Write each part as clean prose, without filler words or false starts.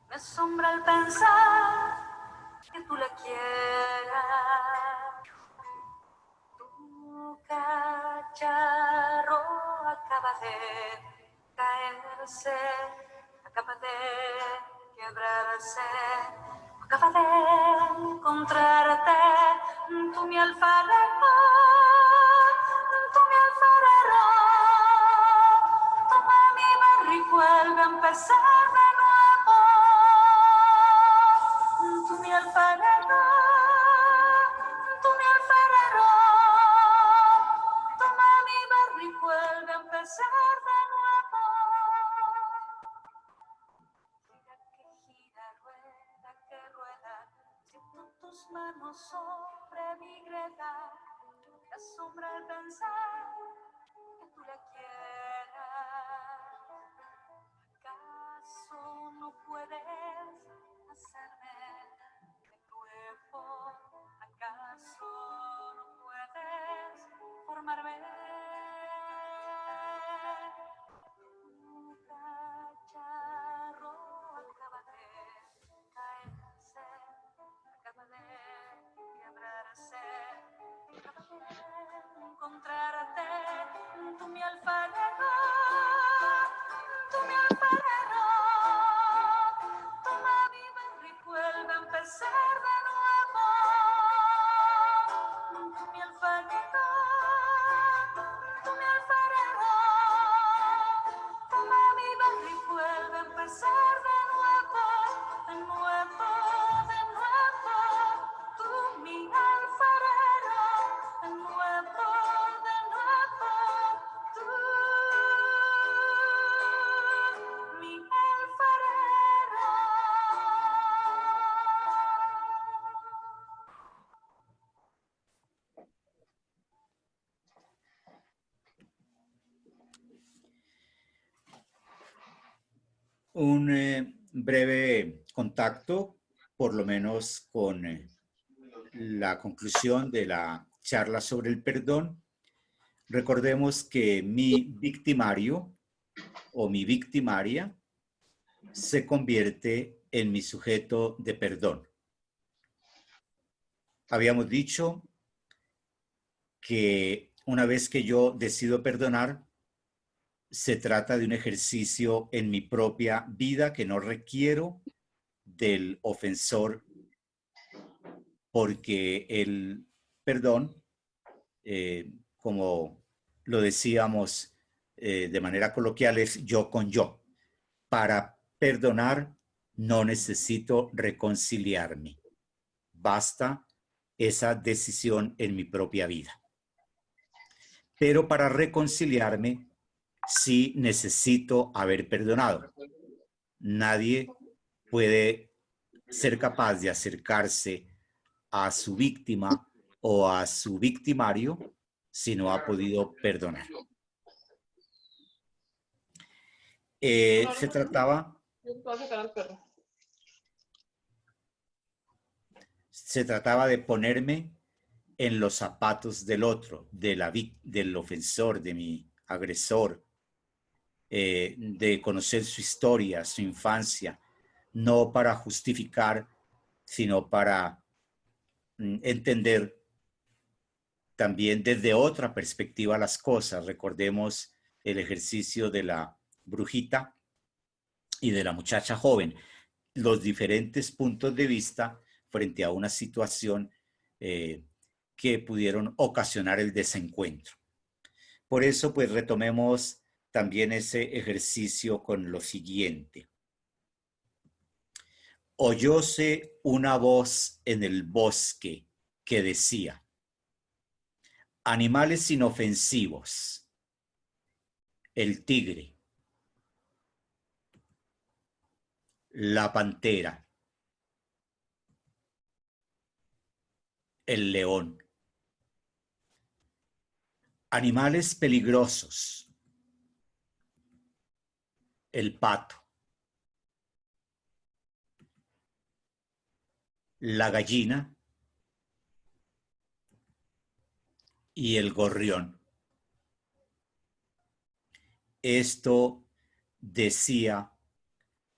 Me asombra el pensar que tú la quieras. Tu cacharro acaba de caerse, acaba de quebrarse, acaba de encontrarte, tú mi alfarero, tú mi alfarero. Toma mi barro y vuelve a empezar de nuevo, tú mi alfarero, tú mi alfarero. Toma mi barro y vuelve a empezar de nuevo. Gira que gira, rueda que rueda, siento tus manos sobre mi greda. Me asombra el pensar que tú la quieras. ¿Acaso no puedes hacerme de nuevo? ¿Acaso no puedes formarme? Tu cacharro acaba de caerse, acaba de quebrarse, acaba de encontrarte, tú mi alfarero, tú mi alfarero. Toma mi barro y vuelve a empezar de nuevo, tú mi alfarero, tú mi alfarero. Toma mi barro y vuelve a empezar de nuevo, de nuevo, de nuevo. Tú mi alfarero, de nuevo, de nuevo. Tú mi alfarero. Un breve contacto, por lo menos con la conclusión de la charla sobre el perdón. Recordemos que mi victimario o mi victimaria se convierte en mi sujeto de perdón. Habíamos dicho que una vez que yo decido perdonar, se trata de un ejercicio en mi propia vida que no requiero del ofensor, porque el perdón, como lo decíamos de manera coloquial, es yo con yo. Para perdonar no necesito reconciliarme. Basta esa decisión en mi propia vida. Pero para reconciliarme sí necesito haber perdonado. Nadie puede ser capaz de acercarse a su víctima o a su victimario si no ha podido perdonar. Se trataba de ponerme en los zapatos del otro, del ofensor, de mi agresor, de conocer su historia, su infancia, no para justificar, sino para entender también desde otra perspectiva las cosas. Recordemos el ejercicio de la brujita y de la muchacha joven, los diferentes puntos de vista frente a una situación que pudieron ocasionar el desencuentro. Por eso, pues retomemos también ese ejercicio con lo siguiente. Oyóse una voz en el bosque que decía: animales inofensivos, el tigre, la pantera, el león. Animales peligrosos, el pato, la gallina y el gorrión. Esto decía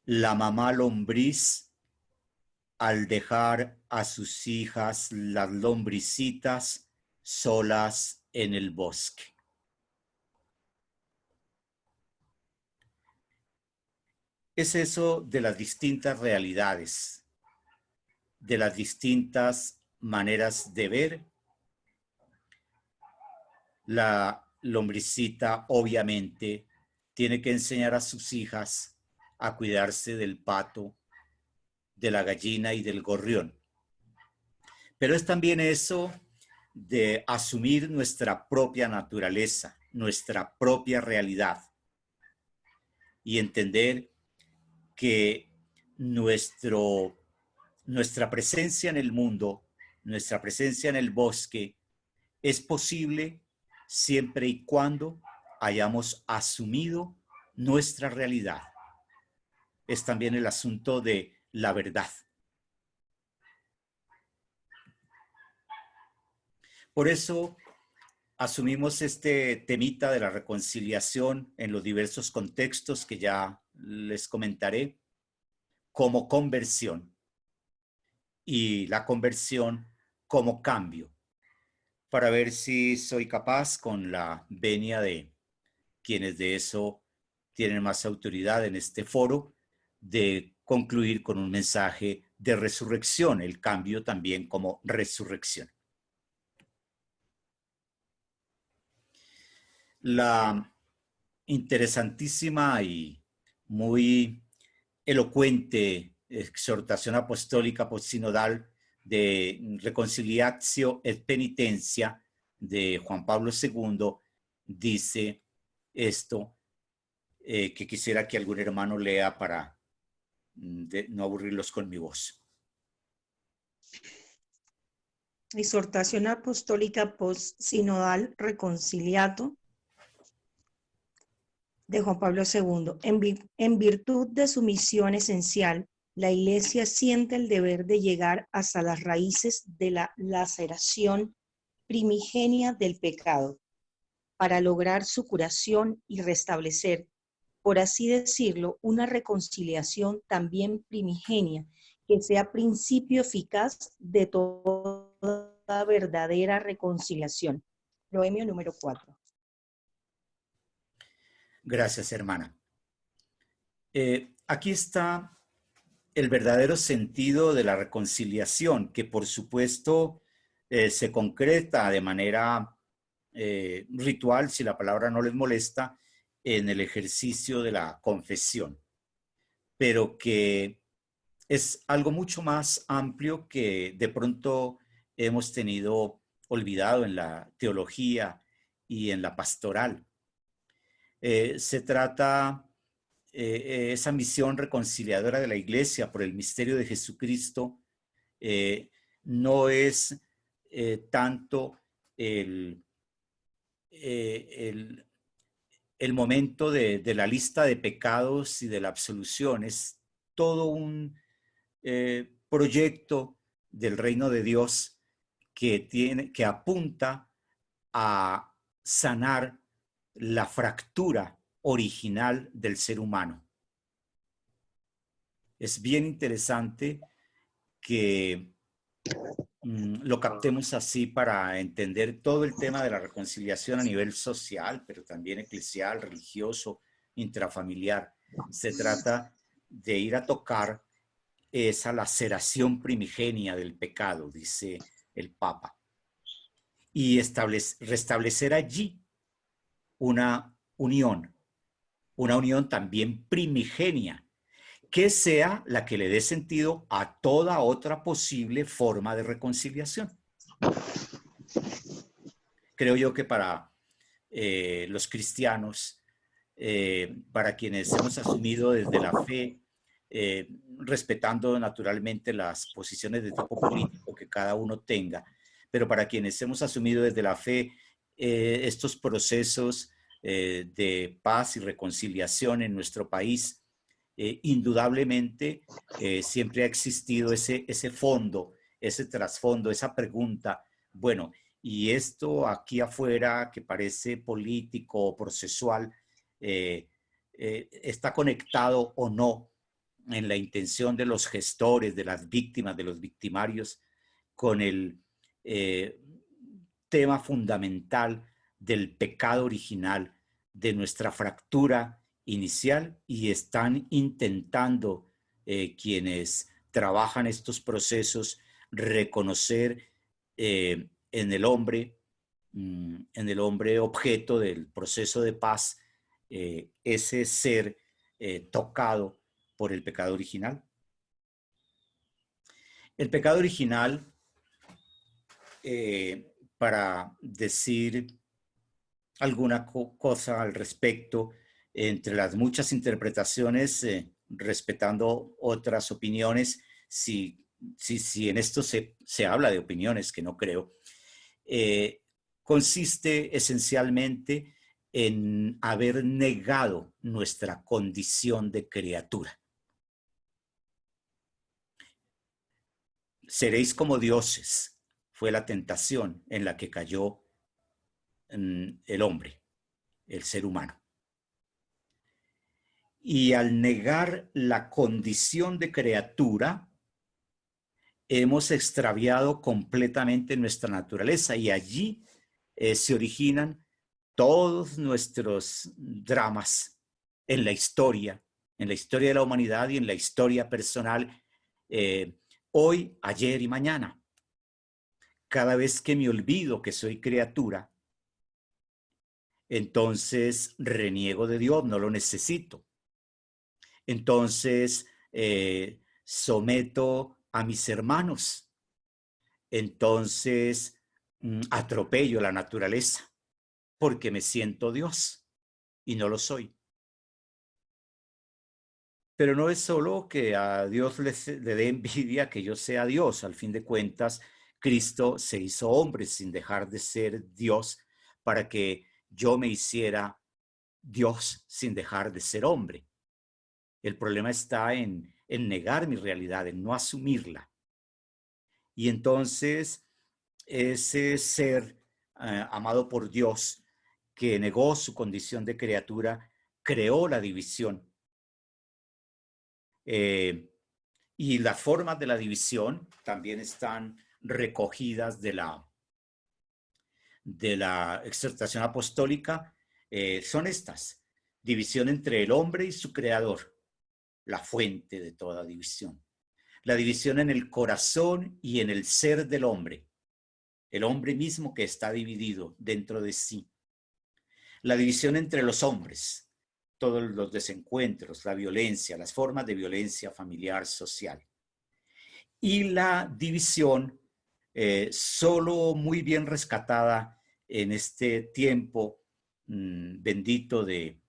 la mamá lombriz al dejar a sus hijas, las lombricitas, solas en el bosque. Es eso de las distintas realidades, de las distintas maneras de ver. La lombricita obviamente tiene que enseñar a sus hijas a cuidarse del pato, de la gallina y del gorrión. Pero es también eso de asumir nuestra propia naturaleza, nuestra propia realidad y entender que nuestra presencia en el mundo, nuestra presencia en el bosque es posible siempre y cuando hayamos asumido nuestra realidad. Es también el asunto de la verdad. Por eso asumimos este temita de la reconciliación en los diversos contextos que ya les comentaré como conversión y la conversión como cambio, para ver si soy capaz con la venia de quienes de eso tienen más autoridad en este foro, de concluir con un mensaje de resurrección, el cambio también como resurrección. La interesantísima y muy elocuente exhortación apostólica postsinodal de Reconciliatio et Penitencia de Juan Pablo II dice esto, que quisiera que algún hermano lea para no aburrirlos con mi voz. Exhortación apostólica post-sinodal Reconciliato de Juan Pablo II. En virtud de su misión esencial, la Iglesia siente el deber de llegar hasta las raíces de la laceración primigenia del pecado, para lograr su curación y restablecer, por así decirlo, una reconciliación también primigenia, que sea principio eficaz de toda verdadera reconciliación. Proemio número 4. Gracias, hermana. Aquí está el verdadero sentido de la reconciliación, que por supuesto se concreta de manera ritual, si la palabra no les molesta, en el ejercicio de la confesión, pero que es algo mucho más amplio que de pronto hemos tenido olvidado en la teología y en la pastoral. Se trata esa misión reconciliadora de la Iglesia por el misterio de Jesucristo, no es tanto el momento de la lista de pecados y de la absolución, es todo un proyecto del reino de Dios que apunta a sanar la fractura original del ser humano. Es bien interesante que lo captemos así para entender todo el tema de la reconciliación a nivel social, pero también eclesial, religioso, intrafamiliar. Se trata de ir a tocar esa laceración primigenia del pecado, dice el Papa, y restablecer allí una unión también primigenia, que sea la que le dé sentido a toda otra posible forma de reconciliación. Creo yo que para los cristianos, para quienes hemos asumido desde la fe, respetando naturalmente las posiciones de tipo político que cada uno tenga, pero para quienes hemos asumido desde la fe estos procesos de paz y reconciliación en nuestro país, indudablemente siempre ha existido ese fondo, ese trasfondo, esa pregunta, bueno, y esto aquí afuera que parece político o procesual, ¿está conectado o no en la intención de los gestores, de las víctimas, de los victimarios, con el tema fundamental del pecado original, de nuestra fractura inicial, y están intentando quienes trabajan estos procesos reconocer en el hombre objeto del proceso de paz, ese ser tocado por el pecado original. El pecado original, para decir alguna cosa al respecto, entre las muchas interpretaciones, respetando otras opiniones, si en esto se habla de opiniones, que no creo, consiste esencialmente en haber negado nuestra condición de criatura. Seréis como dioses, fue la tentación en la que cayó el hombre, el ser humano. Y al negar la condición de criatura, hemos extraviado completamente nuestra naturaleza, y allí se originan todos nuestros dramas en la historia de la humanidad y en la historia personal, hoy, ayer y mañana. Cada vez que me olvido que soy criatura, entonces reniego de Dios, no lo necesito. Entonces someto a mis hermanos. Entonces atropello la naturaleza porque me siento Dios y no lo soy. Pero no es solo que a Dios le dé envidia que yo sea Dios. Al fin de cuentas, Cristo se hizo hombre sin dejar de ser Dios para que yo me hiciera Dios sin dejar de ser hombre. El problema está en negar mi realidad, en no asumirla. Y entonces ese ser amado por Dios, que negó su condición de criatura, creó la división. Y las formas de la división también están recogidas de la exhortación apostólica. Son estas: división entre el hombre y su creador, la fuente de toda división. La división en el corazón y en el ser del hombre, el hombre mismo que está dividido dentro de sí. La división entre los hombres, todos los desencuentros, la violencia, las formas de violencia familiar, social. Y la división, solo muy bien rescatada en este tiempo bendito de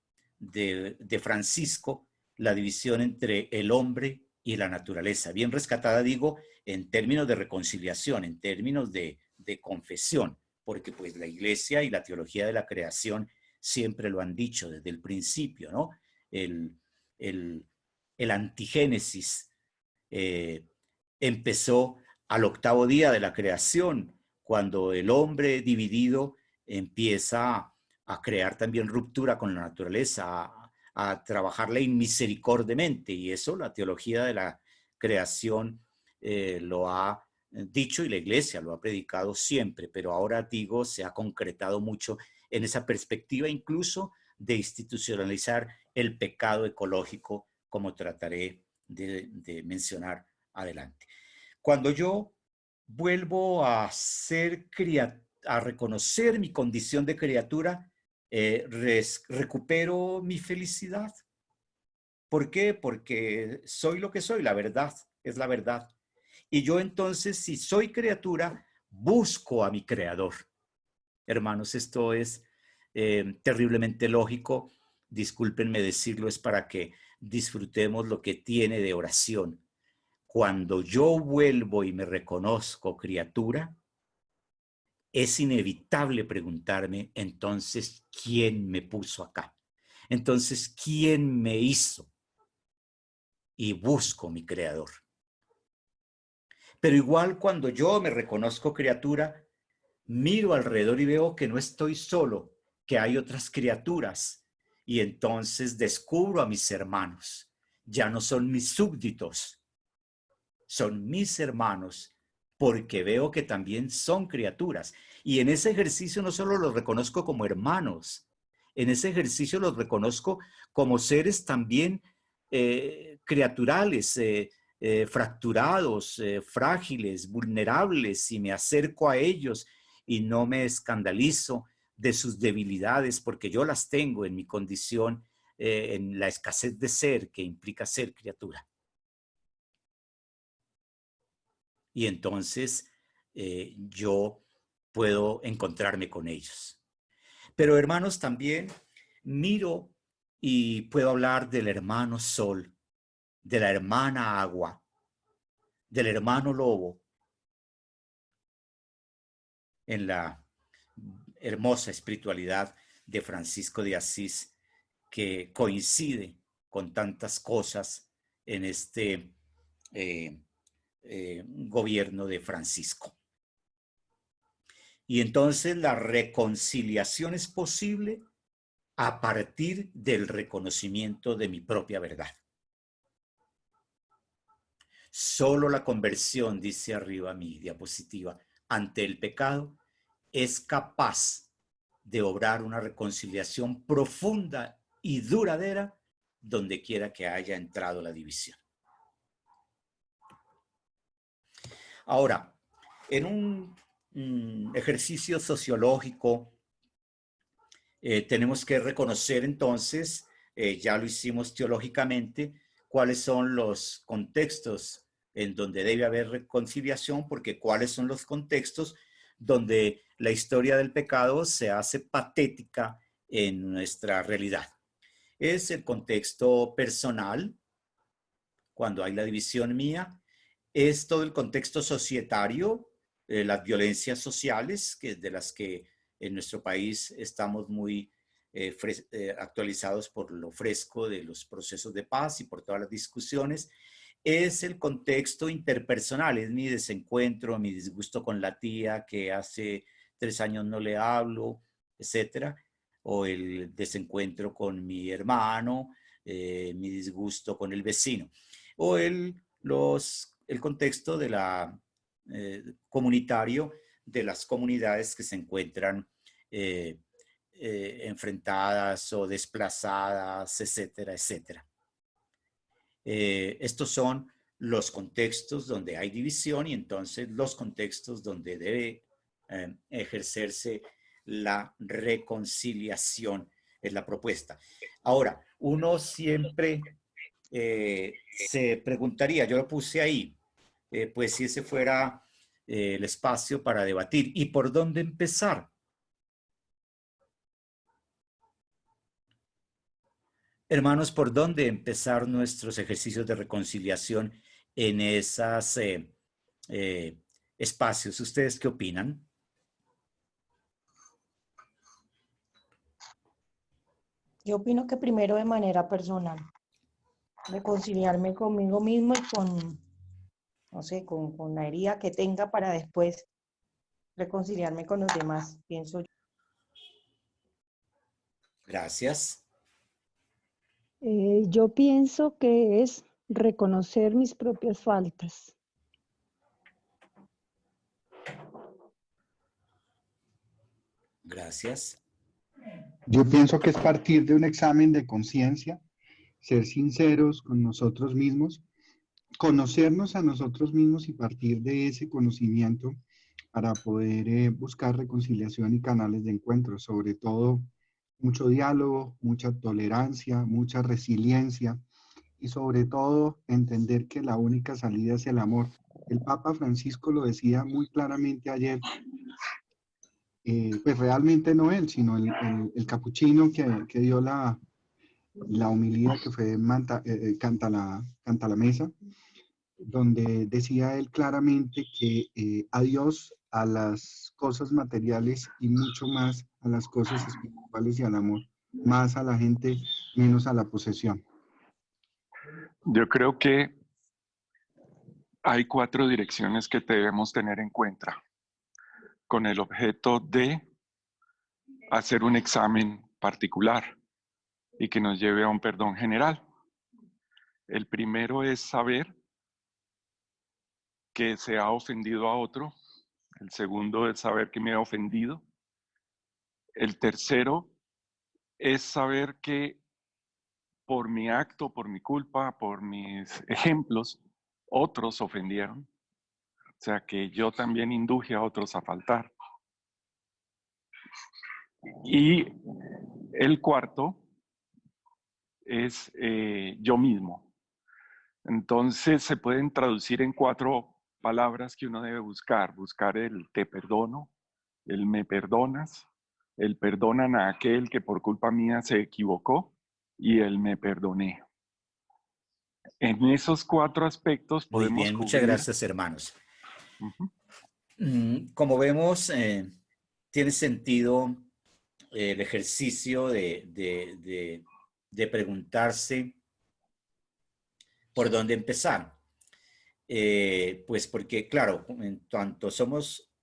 Francisco, la división entre el hombre y la naturaleza. Bien rescatada, digo, en términos de reconciliación, en términos de confesión, porque pues la Iglesia y la teología de la creación siempre lo han dicho desde el principio, ¿no? El antigénesis empezó al octavo día de la creación, cuando el hombre dividido empieza a crear también ruptura con la naturaleza, a trabajarla inmisericordiamente, y eso la teología de la creación lo ha dicho, y la Iglesia lo ha predicado siempre, pero ahora digo, se ha concretado mucho en esa perspectiva incluso de institucionalizar el pecado ecológico, como trataré de mencionar adelante. Cuando yo vuelvo a reconocer mi condición de criatura, recupero mi felicidad. ¿Por qué? Porque soy lo que soy, la verdad es la verdad. Y yo entonces, si soy criatura, busco a mi creador. Hermanos, esto es terriblemente lógico. Discúlpenme decirlo, es para que disfrutemos lo que tiene de oración. Cuando yo vuelvo y me reconozco criatura, es inevitable preguntarme, entonces, ¿quién me puso acá? Entonces, ¿quién me hizo? Y busco mi creador. Pero igual cuando yo me reconozco criatura, miro alrededor y veo que no estoy solo, que hay otras criaturas. Y entonces descubro a mis hermanos, ya no son mis súbditos, son mis hermanos, porque veo que también son criaturas. Y en ese ejercicio no solo los reconozco como hermanos, en ese ejercicio los reconozco como seres también criaturales, fracturados, frágiles, vulnerables, y me acerco a ellos y no me escandalizo de sus debilidades, porque yo las tengo en mi condición, en la escasez de ser que implica ser criatura. Y entonces yo puedo encontrarme con ellos. Pero hermanos, también miro y puedo hablar del hermano sol, de la hermana agua, del hermano lobo, en la hermosa espiritualidad de Francisco de Asís, que coincide con tantas cosas en este gobierno de Francisco. Y entonces la reconciliación es posible a partir del reconocimiento de mi propia verdad. Solo la conversión, dice arriba mi diapositiva, ante el pecado es capaz de obrar una reconciliación profunda y duradera donde quiera que haya entrado la división. Ahora, en un ejercicio sociológico, tenemos que reconocer entonces, ya lo hicimos teológicamente, cuáles son los contextos en donde debe haber reconciliación, porque cuáles son los contextos donde la historia del pecado se hace patética en nuestra realidad. Es el contexto personal, cuando hay la división mía, es todo el contexto societario, las violencias sociales, que de las que en nuestro país estamos muy actualizados por lo fresco de los procesos de paz y por todas las discusiones. Es el contexto interpersonal, es mi desencuentro, mi disgusto con la tía que hace 3 años no le hablo, etcétera, o el desencuentro con mi hermano, mi disgusto con el vecino, o el contexto de la comunitario de las comunidades que se encuentran enfrentadas o desplazadas, etcétera, etcétera. Estos son los contextos donde hay división y entonces los contextos donde debe ejercerse la reconciliación es la propuesta. Ahora, uno siempre se preguntaría, yo lo puse ahí, pues si ese fuera el espacio para debatir. ¿Y por dónde empezar? Hermanos, ¿por dónde empezar nuestros ejercicios de reconciliación en esos espacios? ¿Ustedes qué opinan? Yo opino que primero de manera personal, reconciliarme conmigo mismo y con, no sé, con la herida que tenga para después reconciliarme con los demás, pienso yo. Gracias. Yo pienso que es reconocer mis propias faltas. Gracias. Yo pienso que es partir de un examen de conciencia, ser sinceros con nosotros mismos, conocernos a nosotros mismos y partir de ese conocimiento para poder buscar reconciliación y canales de encuentro, sobre todo mucho diálogo, mucha tolerancia, mucha resiliencia y sobre todo entender que la única salida es el amor. El Papa Francisco lo decía muy claramente ayer, pues realmente no él, sino el capuchino que dio la homilía que fue canta la mesa, donde decía él claramente que adiós a las cosas materiales y mucho más a las cosas espirituales y al amor, más a la gente, menos a la posesión. Yo creo que hay 4 direcciones que debemos tener en cuenta con el objeto de hacer un examen particular y que nos lleve a un perdón general. El primero es saber que se ha ofendido a otro. El segundo es saber que me ha ofendido. El tercero es saber que por mi acto, por mi culpa, por mis ejemplos, otros ofendieron. O sea, que yo también induje a otros a faltar. Y el cuarto es yo mismo. Entonces se pueden traducir en 4 palabras que uno debe buscar. Buscar el te perdono, el me perdonas, el perdonan a aquel que por culpa mía se equivocó y el me perdoné. En esos 4 aspectos Muy podemos bien, muchas cubrir. gracias, hermanos. Uh-huh. Como vemos, tiene sentido el ejercicio de preguntarse por dónde empezar. Pues porque, claro, en tanto somos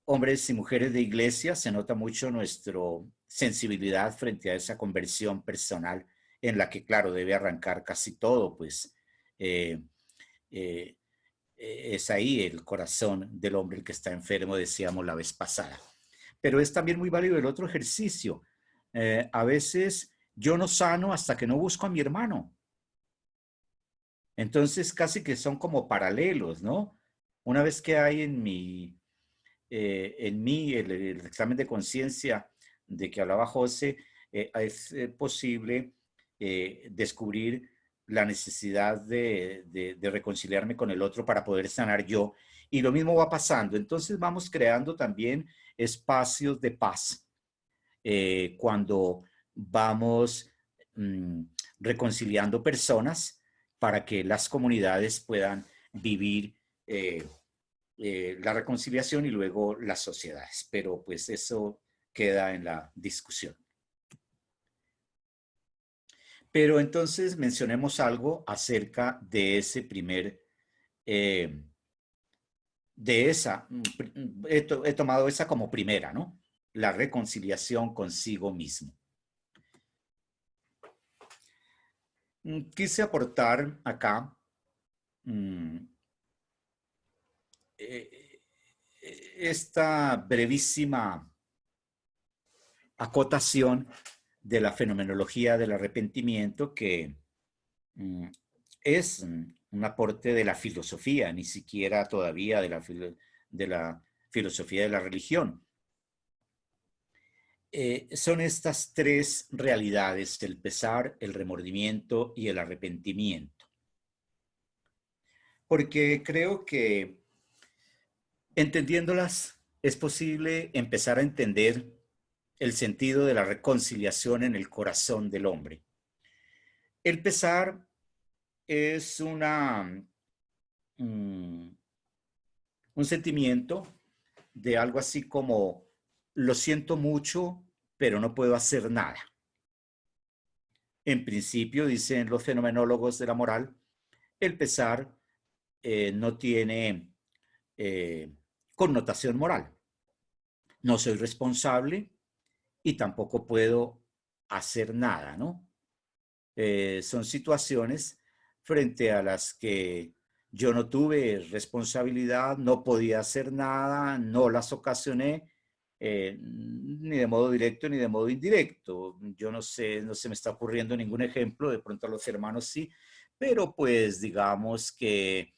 hombres y mujeres de iglesia, se nota mucho nuestra sensibilidad frente a esa conversión personal en la que, claro, debe arrancar casi todo, pues eh, eh, es ahí el corazón del hombre el que está enfermo, decíamos la vez pasada. Pero es también muy válido el otro ejercicio. A veces yo no sano hasta que no busco a mi hermano. Entonces casi que son como paralelos, ¿no? Una vez que hay en mí el examen de conciencia de que hablaba José, es posible descubrir la necesidad de reconciliarme con el otro para poder sanar yo. Y lo mismo va pasando. Entonces vamos creando también espacios de paz cuando vamos reconciliando personas para que las comunidades puedan vivir la reconciliación y luego las sociedades. Pero pues eso queda en la discusión. Pero entonces mencionemos algo acerca de ese primer, he tomado esa como primera, ¿no? La reconciliación consigo mismo. Quise aportar acá esta brevísima acotación de la fenomenología del arrepentimiento que es un aporte de la filosofía, ni siquiera todavía de la filosofía de la religión. Son estas 3 realidades, el pesar, el remordimiento y el arrepentimiento. Porque creo que entendiéndolas es posible empezar a entender el sentido de la reconciliación en el corazón del hombre. El pesar es un sentimiento de algo así como lo siento mucho, pero no puedo hacer nada. En principio, dicen los fenomenólogos de la moral, el pesar no tiene connotación moral. No soy responsable y tampoco puedo hacer nada, ¿no? Son situaciones frente a las que yo no tuve responsabilidad, no podía hacer nada, no las ocasioné, ni de modo directo ni de modo indirecto. Yo no sé, no se me está ocurriendo ningún ejemplo, de pronto a los hermanos sí, pero pues digamos que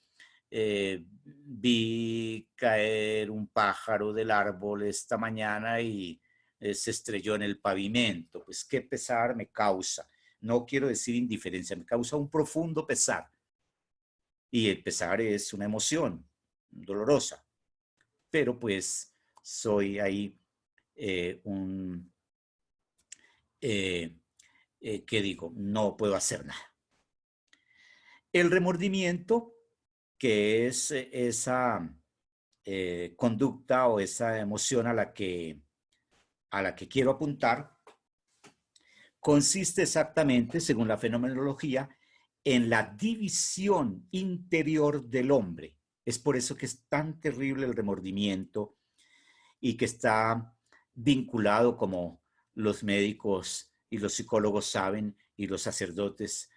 vi caer un pájaro del árbol esta mañana y se estrelló en el pavimento. Pues qué pesar me causa. No quiero decir indiferencia, me causa un profundo pesar. Y el pesar es una emoción dolorosa. Pero pues soy ahí ¿qué digo? No puedo hacer nada. El remordimiento, que es esa conducta o esa emoción a la que quiero apuntar, consiste exactamente, según la fenomenología, en la división interior del hombre. Es por eso que es tan terrible el remordimiento y que está vinculado, como los médicos y los psicólogos saben, y los sacerdotes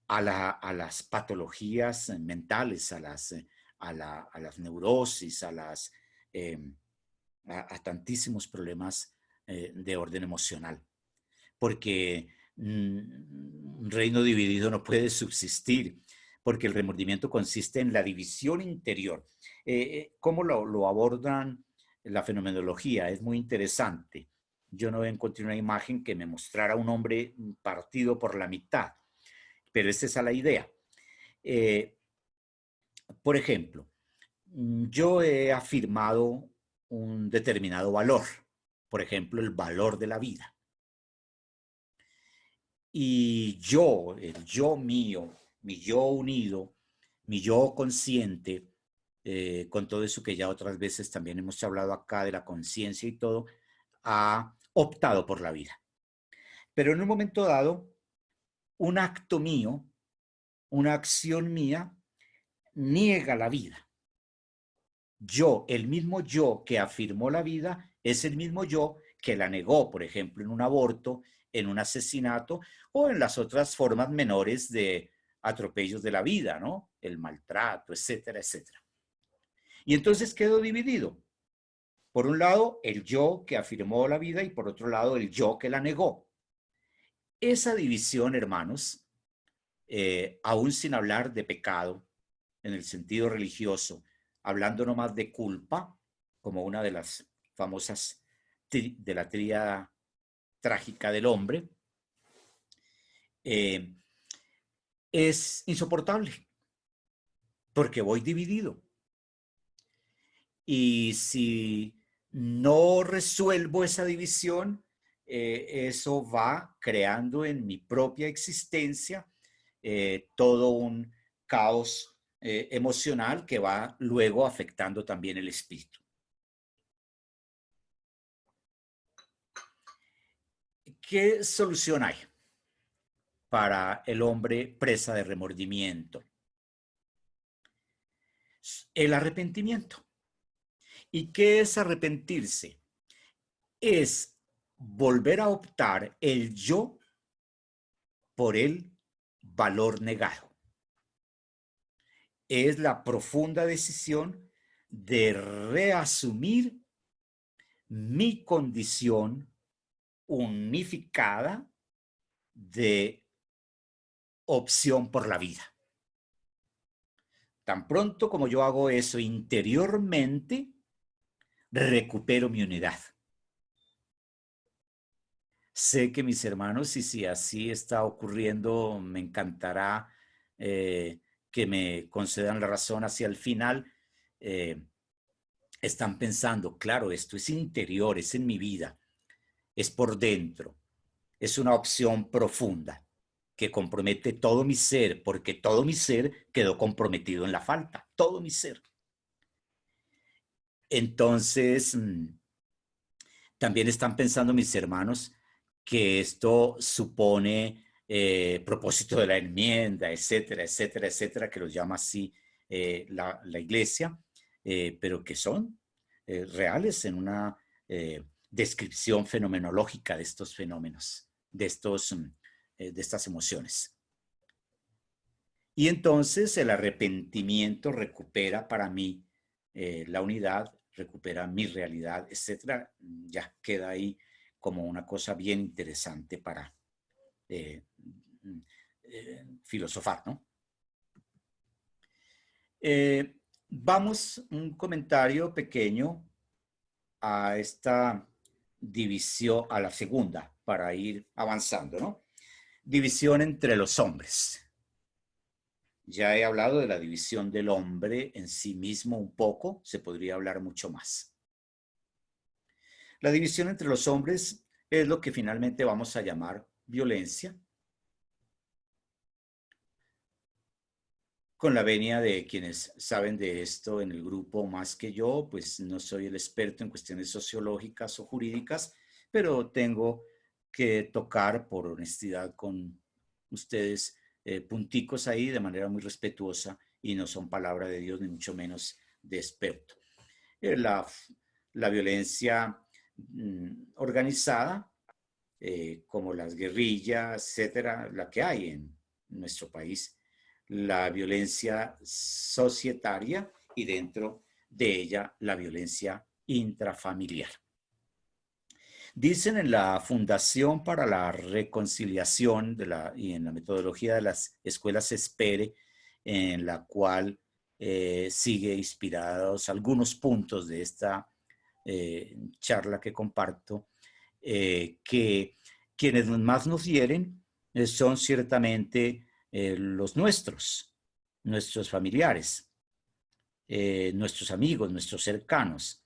a las patologías mentales, a las neurosis, a tantísimos problemas de orden emocional. Porque un reino dividido no puede subsistir, porque el remordimiento consiste en la división interior. ¿Cómo lo abordan la fenomenología? Es muy interesante. Yo no encontré una imagen que me mostrara un hombre partido por la mitad, pero esa es la idea. Por ejemplo, yo he afirmado un determinado valor, por ejemplo, el valor de la vida. Y yo, el yo mío, mi yo unido, mi yo consciente, con todo eso que ya otras veces también hemos hablado acá de la conciencia y todo, ha optado por la vida. Pero en un momento dado, un acto mío, una acción mía, niega la vida. Yo, el mismo yo que afirmó la vida, es el mismo yo que la negó, por ejemplo, en un aborto, en un asesinato o en las otras formas menores de atropellos de la vida, ¿no? El maltrato, etcétera, etcétera. Y entonces quedó dividido. Por un lado, el yo que afirmó la vida y por otro lado, el yo que la negó. Esa división, hermanos, aún sin hablar de pecado, en el sentido religioso, hablando nomás de culpa, como una de las famosas de la tríada trágica del hombre, es insoportable, porque voy dividido. Y si no resuelvo esa división, eso va creando en mi propia existencia todo un caos emocional que va luego afectando también el espíritu. ¿Qué solución hay para el hombre presa de remordimiento? El arrepentimiento. ¿Y qué es arrepentirse? Es volver a optar el yo por el valor negado. Es la profunda decisión de reasumir mi condición unificada de opción por la vida. Tan pronto como yo hago eso interiormente, recupero mi unidad. Sé que mis hermanos, y si así está ocurriendo, me encantará que me concedan la razón hacia el final. Están pensando, claro, esto es interior, es en mi vida, es por dentro, es una opción profunda que compromete todo mi ser, porque todo mi ser quedó comprometido en la falta, todo mi ser. Entonces, también están pensando mis hermanos que esto supone propósito de la enmienda, etcétera, etcétera, etcétera, que los llama así la iglesia, pero que son reales en una descripción fenomenológica de estos fenómenos, de estas emociones. Y entonces el arrepentimiento recupera para mí la unidad, recupera mi realidad, etcétera. Ya queda ahí como una cosa bien interesante para filosofar, ¿no? Vamos un comentario pequeño a esta división, a la segunda, para ir avanzando, ¿no? División entre los hombres. Ya he hablado de la división del hombre en sí mismo un poco, se podría hablar mucho más. La división entre los hombres es lo que finalmente vamos a llamar violencia, con la venia de quienes saben de esto en el grupo más que yo, pues no soy el experto en cuestiones sociológicas o jurídicas, pero tengo que tocar por honestidad con ustedes punticos ahí de manera muy respetuosa y no son palabra de Dios ni mucho menos de experto. La violencia organizada como las guerrillas, etcétera, la que hay en nuestro país, la violencia societaria y dentro de ella la violencia intrafamiliar. Dicen en la Fundación para la Reconciliación y en la metodología de las escuelas Espere, en la cual sigue inspirados algunos puntos de esta charla que comparto, que quienes más nos hieren son ciertamente los nuestros familiares, nuestros amigos, nuestros cercanos.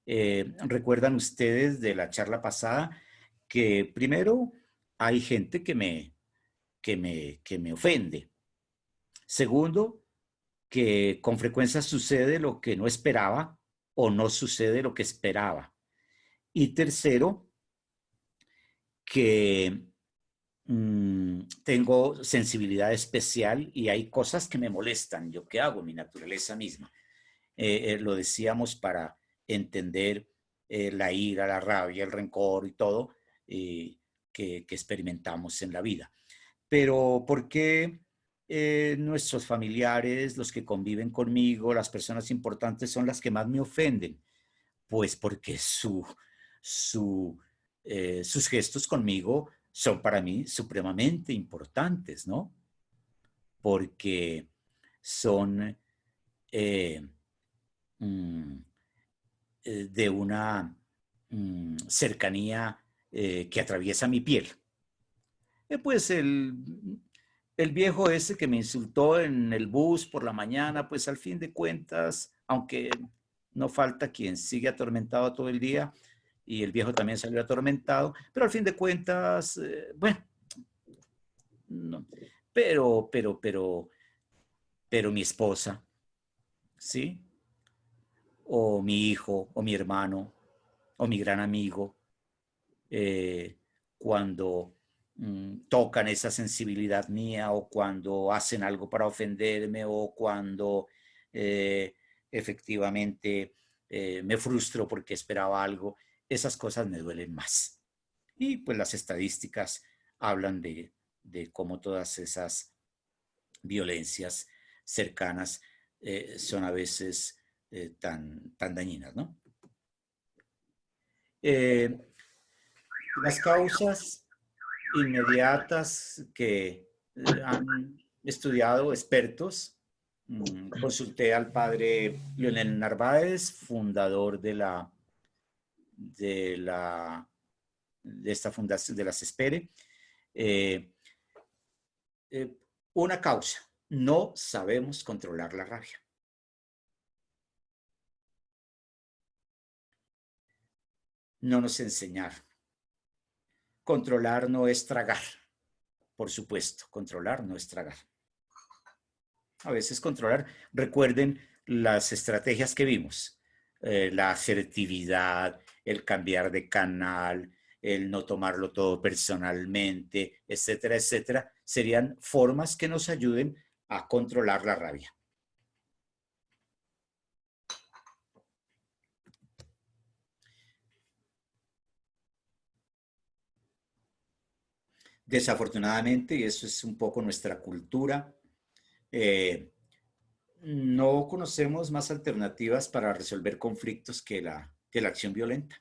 ¿Recuerdan ustedes de la charla pasada que primero hay gente que me ofende? Segundo, que con frecuencia sucede lo que no esperaba o no sucede lo que esperaba. Y tercero, que tengo sensibilidad especial y hay cosas que me molestan. ¿Yo qué hago? Mi naturaleza misma. Lo decíamos para entender la ira, la rabia, el rencor y todo que experimentamos en la vida. Pero ¿por qué nuestros familiares, los que conviven conmigo, las personas importantes son las que más me ofenden? Pues porque sus gestos conmigo son para mí supremamente importantes, ¿no? Porque son de una cercanía que atraviesa mi piel. Pues el viejo ese que me insultó en el bus por la mañana, pues al fin de cuentas, aunque no falta quien sigue atormentado todo el día, y el viejo también salió atormentado, pero al fin de cuentas, bueno, no, pero mi esposa, ¿sí? O mi hijo, o mi hermano, o mi gran amigo, cuando tocan esa sensibilidad mía o cuando hacen algo para ofenderme o cuando efectivamente me frustro porque esperaba algo, esas cosas me duelen más. Y pues las estadísticas hablan de cómo todas esas violencias cercanas son a veces tan dañinas, ¿no? Las causas inmediatas que han estudiado expertos, consulté al padre Leonel Narváez, fundador de esta fundación de las Espere. Una causa: no sabemos controlar la rabia. No nos enseñaron. Controlar no es tragar. Por supuesto, controlar no es tragar. A veces controlar, recuerden las estrategias que vimos, la asertividad, el cambiar de canal, el no tomarlo todo personalmente, etcétera, etcétera, serían formas que nos ayuden a controlar la rabia. Desafortunadamente, y eso es un poco nuestra cultura, no conocemos más alternativas para resolver conflictos que la acción violenta.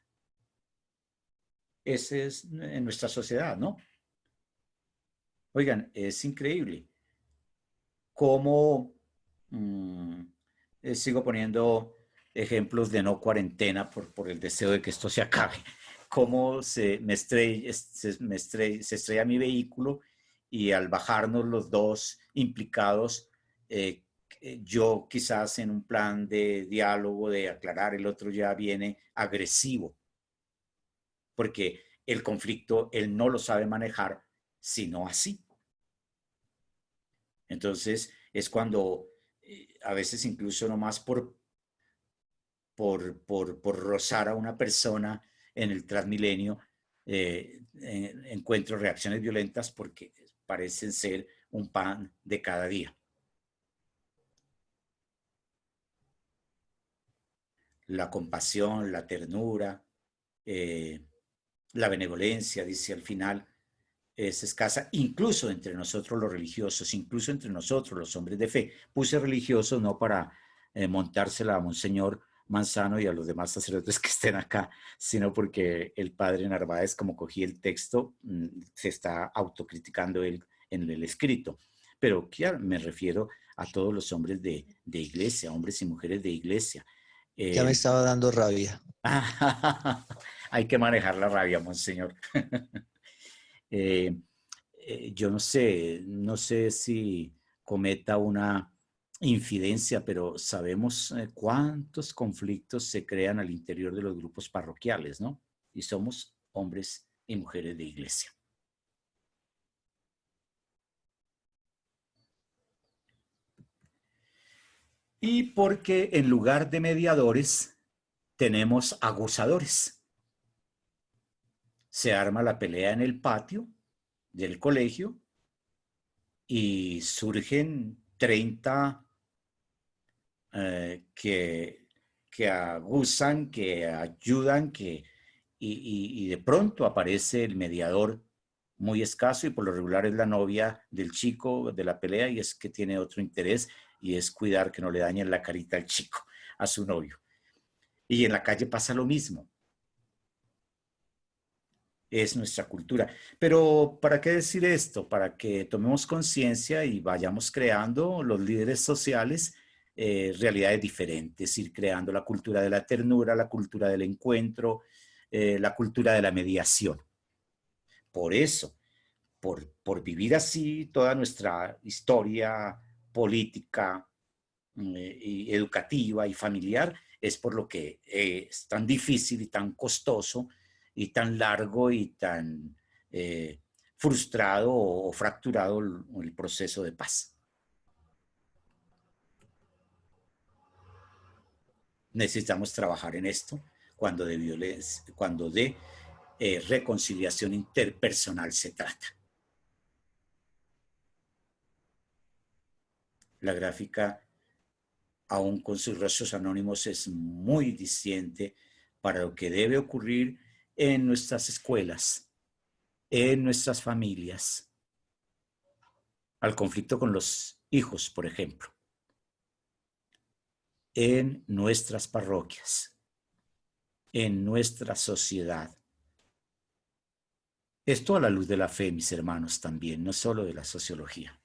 Ese es en nuestra sociedad, ¿no? Oigan, es increíble cómo sigo poniendo ejemplos de no cuarentena por el deseo de que esto se acabe. Cómo se estrella mi vehículo y al bajarnos los dos implicados, yo quizás en un plan de diálogo, de aclarar, el otro ya viene agresivo, porque el conflicto él no lo sabe manejar, sino así. Entonces es cuando a veces incluso nomás por rozar a una persona en el Transmilenio, encuentro reacciones violentas porque parecen ser un pan de cada día. La compasión, la ternura, La benevolencia, dice al final, es escasa, incluso entre nosotros los religiosos, incluso entre nosotros los hombres de fe. Puse religiosos no para montársela a Monseñor Manzano y a los demás sacerdotes que estén acá, sino porque el padre Narváez, como cogí el texto, se está autocriticando él en el escrito. Pero claro, me refiero a todos los hombres de iglesia, hombres y mujeres de iglesia. Ya me estaba dando rabia. Hay que manejar la rabia, Monseñor. Yo no sé si cometa una infidencia, pero sabemos cuántos conflictos se crean al interior de los grupos parroquiales, ¿no? Y somos hombres y mujeres de iglesia. Y porque en lugar de mediadores tenemos acusadores. Se arma la pelea en el patio del colegio y surgen 30 que acusan, que ayudan, y de pronto aparece el mediador muy escaso y por lo regular es la novia del chico de la pelea y es que tiene otro interés y es cuidar que no le dañen la carita al chico, a su novio. Y en la calle pasa lo mismo. Es nuestra cultura. Pero ¿para qué decir esto? Para que tomemos conciencia y vayamos creando los líderes sociales realidades diferentes, ir creando la cultura de la ternura, la cultura del encuentro, la cultura de la mediación. Por eso, por vivir así toda nuestra historia política, y educativa y familiar, es por lo que es tan difícil y tan costoso y tan largo y tan frustrado o fracturado el proceso de paz. Necesitamos trabajar en esto cuando de violencia, cuando de reconciliación interpersonal se trata. La gráfica, aún con sus rostros anónimos, es muy diciente para lo que debe ocurrir en nuestras escuelas, en nuestras familias, al conflicto con los hijos, por ejemplo, en nuestras parroquias, en nuestra sociedad. Esto a la luz de la fe, mis hermanos, también, no solo de la sociología.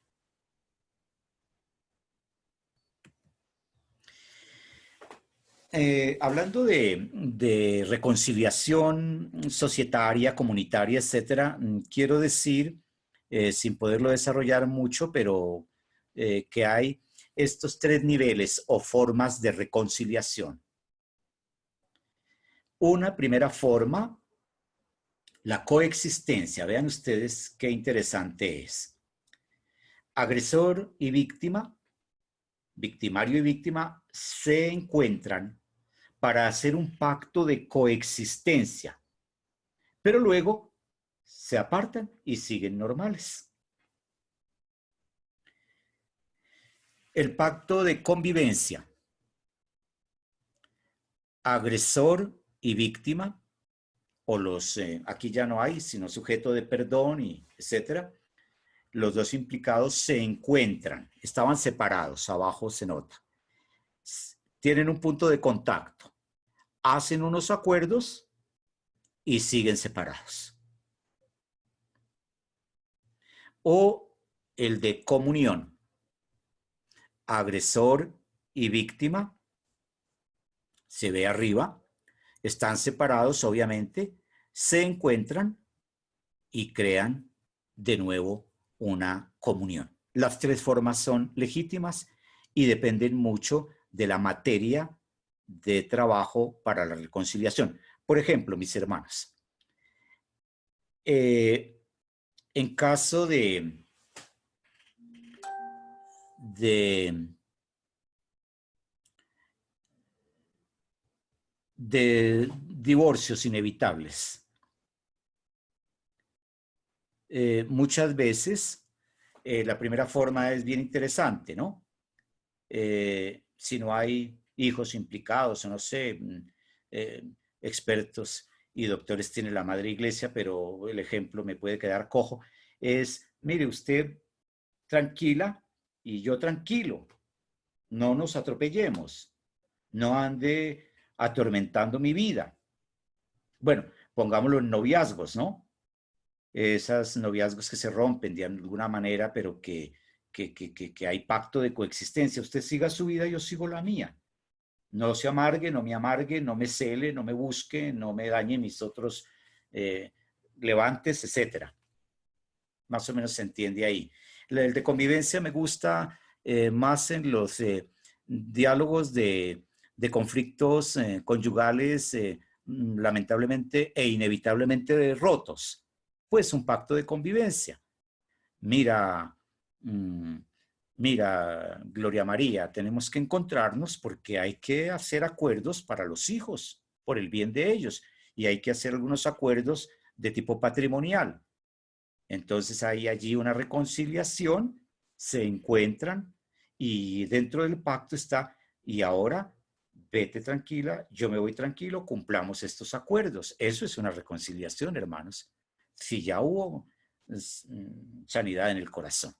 Hablando de reconciliación societaria, comunitaria, etcétera, quiero decir, sin poderlo desarrollar mucho, pero que hay estos 3 niveles o formas de reconciliación. Una primera forma, la coexistencia. Vean ustedes qué interesante es. Agresor y víctima, victimario y víctima, se encuentran para hacer un pacto de coexistencia, pero luego se apartan y siguen normales. El pacto de convivencia. Agresor y víctima, o los, aquí ya no hay, sino sujeto de perdón, y etcétera. Los dos implicados se encuentran, estaban separados, abajo se nota. Tienen un punto de contacto, hacen unos acuerdos y siguen separados. O el de comunión. Agresor y víctima, se ve arriba, están separados obviamente, se encuentran y crean de nuevo una comunión. Las 3 formas son legítimas y dependen mucho de la materia de trabajo para la reconciliación. Por ejemplo, mis hermanos, en caso de divorcios inevitables, muchas veces la primera forma es bien interesante, ¿no? Si no hay hijos implicados, o no sé, expertos y doctores tiene la Madre Iglesia, pero el ejemplo me puede quedar cojo, es, mire, usted tranquila y yo tranquilo, no nos atropellemos, no ande atormentando mi vida. Bueno, pongámoslo en noviazgos, ¿no? Esas noviazgos que se rompen de alguna manera, pero que hay pacto de coexistencia. Usted siga su vida, yo sigo la mía. No se amargue, no me amargue, no me cele, no me busque, no me dañe mis otros levantes, etcétera. Más o menos se entiende ahí. El de convivencia me gusta más en los diálogos de conflictos conyugales lamentablemente e inevitablemente rotos. Pues un pacto de convivencia. Mira, mira, Gloria María, tenemos que encontrarnos porque hay que hacer acuerdos para los hijos, por el bien de ellos, y hay que hacer algunos acuerdos de tipo patrimonial. Entonces hay allí una reconciliación, se encuentran y dentro del pacto está, y ahora vete tranquila, yo me voy tranquilo, cumplamos estos acuerdos. Eso es una reconciliación, hermanos. Si ya hubo sanidad en el corazón.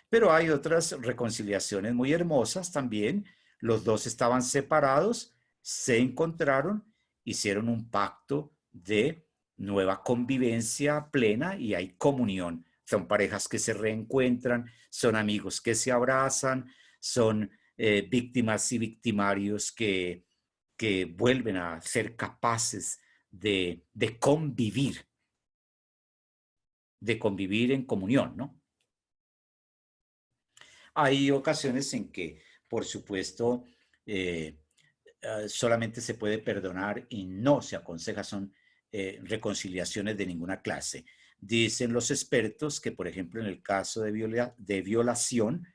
Pero hay otras reconciliaciones muy hermosas también. Los dos estaban separados, se encontraron, hicieron un pacto de nueva convivencia plena y hay comunión. Son parejas que se reencuentran, son amigos que se abrazan, son víctimas y victimarios que vuelven a ser capaces de convivir en comunión, ¿no? Hay ocasiones en que, por supuesto, solamente se puede perdonar y no se aconseja, son reconciliaciones de ninguna clase. Dicen los expertos que, por ejemplo, en el caso de violación,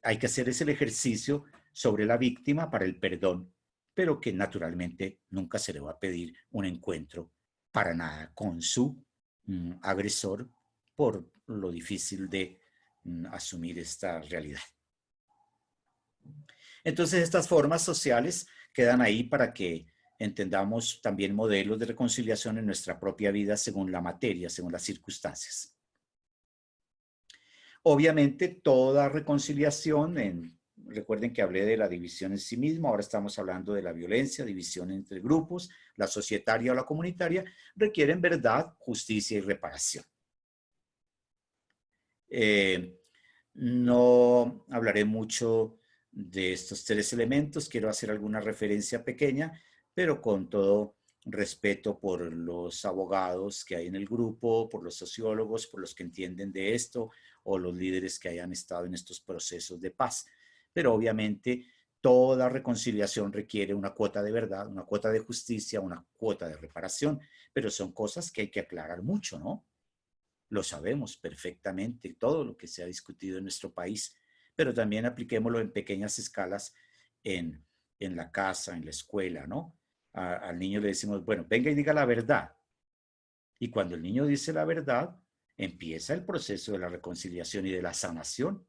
hay que hacer ese ejercicio sobre la víctima para el perdón, pero que naturalmente nunca se le va a pedir un encuentro para nada con su agresor por lo difícil de asumir esta realidad. Entonces, estas formas sociales quedan ahí para que entendamos también modelos de reconciliación en nuestra propia vida según la materia, según las circunstancias. Obviamente, toda reconciliación, recuerden que hablé de la división en sí mismo, ahora estamos hablando de la violencia, división entre grupos, la societaria o la comunitaria, requieren verdad, justicia y reparación. No hablaré mucho de estos tres elementos, quiero hacer alguna referencia pequeña, pero con todo respeto por los abogados que hay en el grupo, por los sociólogos, por los que entienden de esto, o los líderes que hayan estado en estos procesos de paz. Pero obviamente toda reconciliación requiere una cuota de verdad, una cuota de justicia, una cuota de reparación, pero son cosas que hay que aclarar mucho, ¿no? Lo sabemos perfectamente, todo lo que se ha discutido en nuestro país, pero también apliquémoslo en pequeñas escalas en la casa, en la escuela, ¿no? Al niño le decimos, bueno, venga y diga la verdad. Y cuando el niño dice la verdad, empieza el proceso de la reconciliación y de la sanación.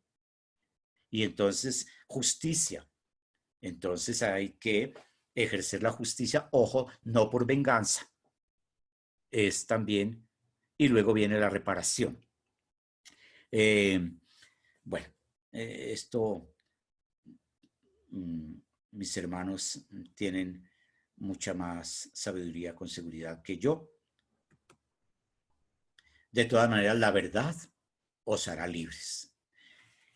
Y entonces, justicia. Entonces hay que ejercer la justicia, ojo, no por venganza. Es también, y luego viene la reparación. Bueno, esto, mis hermanos tienen mucha más sabiduría con seguridad que yo. De todas maneras, la verdad os hará libres.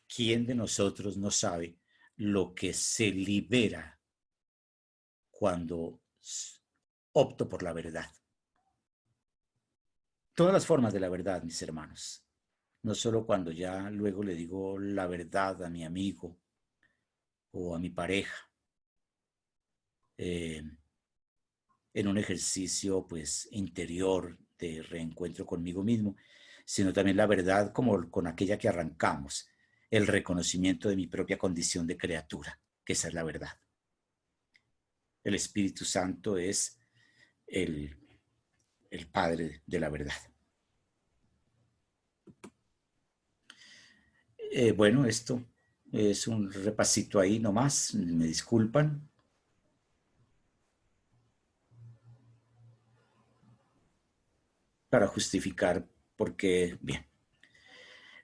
¿Quién de nosotros no sabe lo que se libera cuando opto por la verdad? Todas las formas de la verdad, mis hermanos. No solo cuando ya luego le digo la verdad a mi amigo o a mi pareja, en un ejercicio pues interior de reencuentro conmigo mismo, sino también la verdad como con aquella que arrancamos, el reconocimiento de mi propia condición de criatura, que esa es la verdad. El Espíritu Santo es el Padre de la verdad. Bueno, esto es un repasito ahí nomás, me disculpan. para justificar por qué. Bien.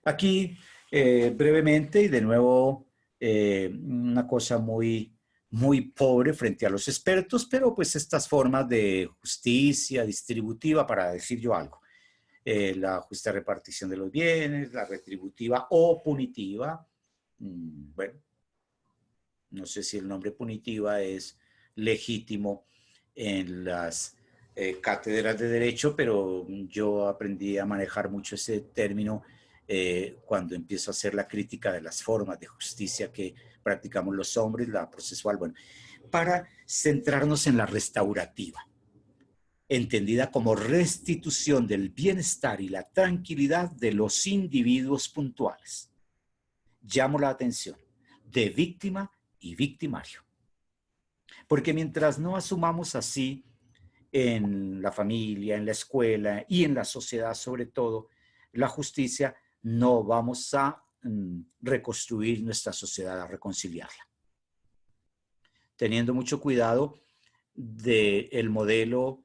Aquí, brevemente, y de nuevo, una cosa muy, muy pobre frente a los expertos, pero pues estas formas de justicia distributiva, para decir yo algo. La justa repartición de los bienes, la retributiva o punitiva. Bueno, no sé si el nombre punitiva es legítimo en las cátedras de derecho, pero yo aprendí a manejar mucho ese término cuando empiezo a hacer la crítica de las formas de justicia que practicamos los hombres, la procesual, bueno, para centrarnos en la restaurativa, entendida como restitución del bienestar y la tranquilidad de los individuos puntuales. Llamo la atención de víctima y victimario. Porque mientras no asumamos así en la familia, en la escuela y en la sociedad sobre todo, la justicia, no vamos a reconstruir nuestra sociedad, a reconciliarla. Teniendo mucho cuidado del modelo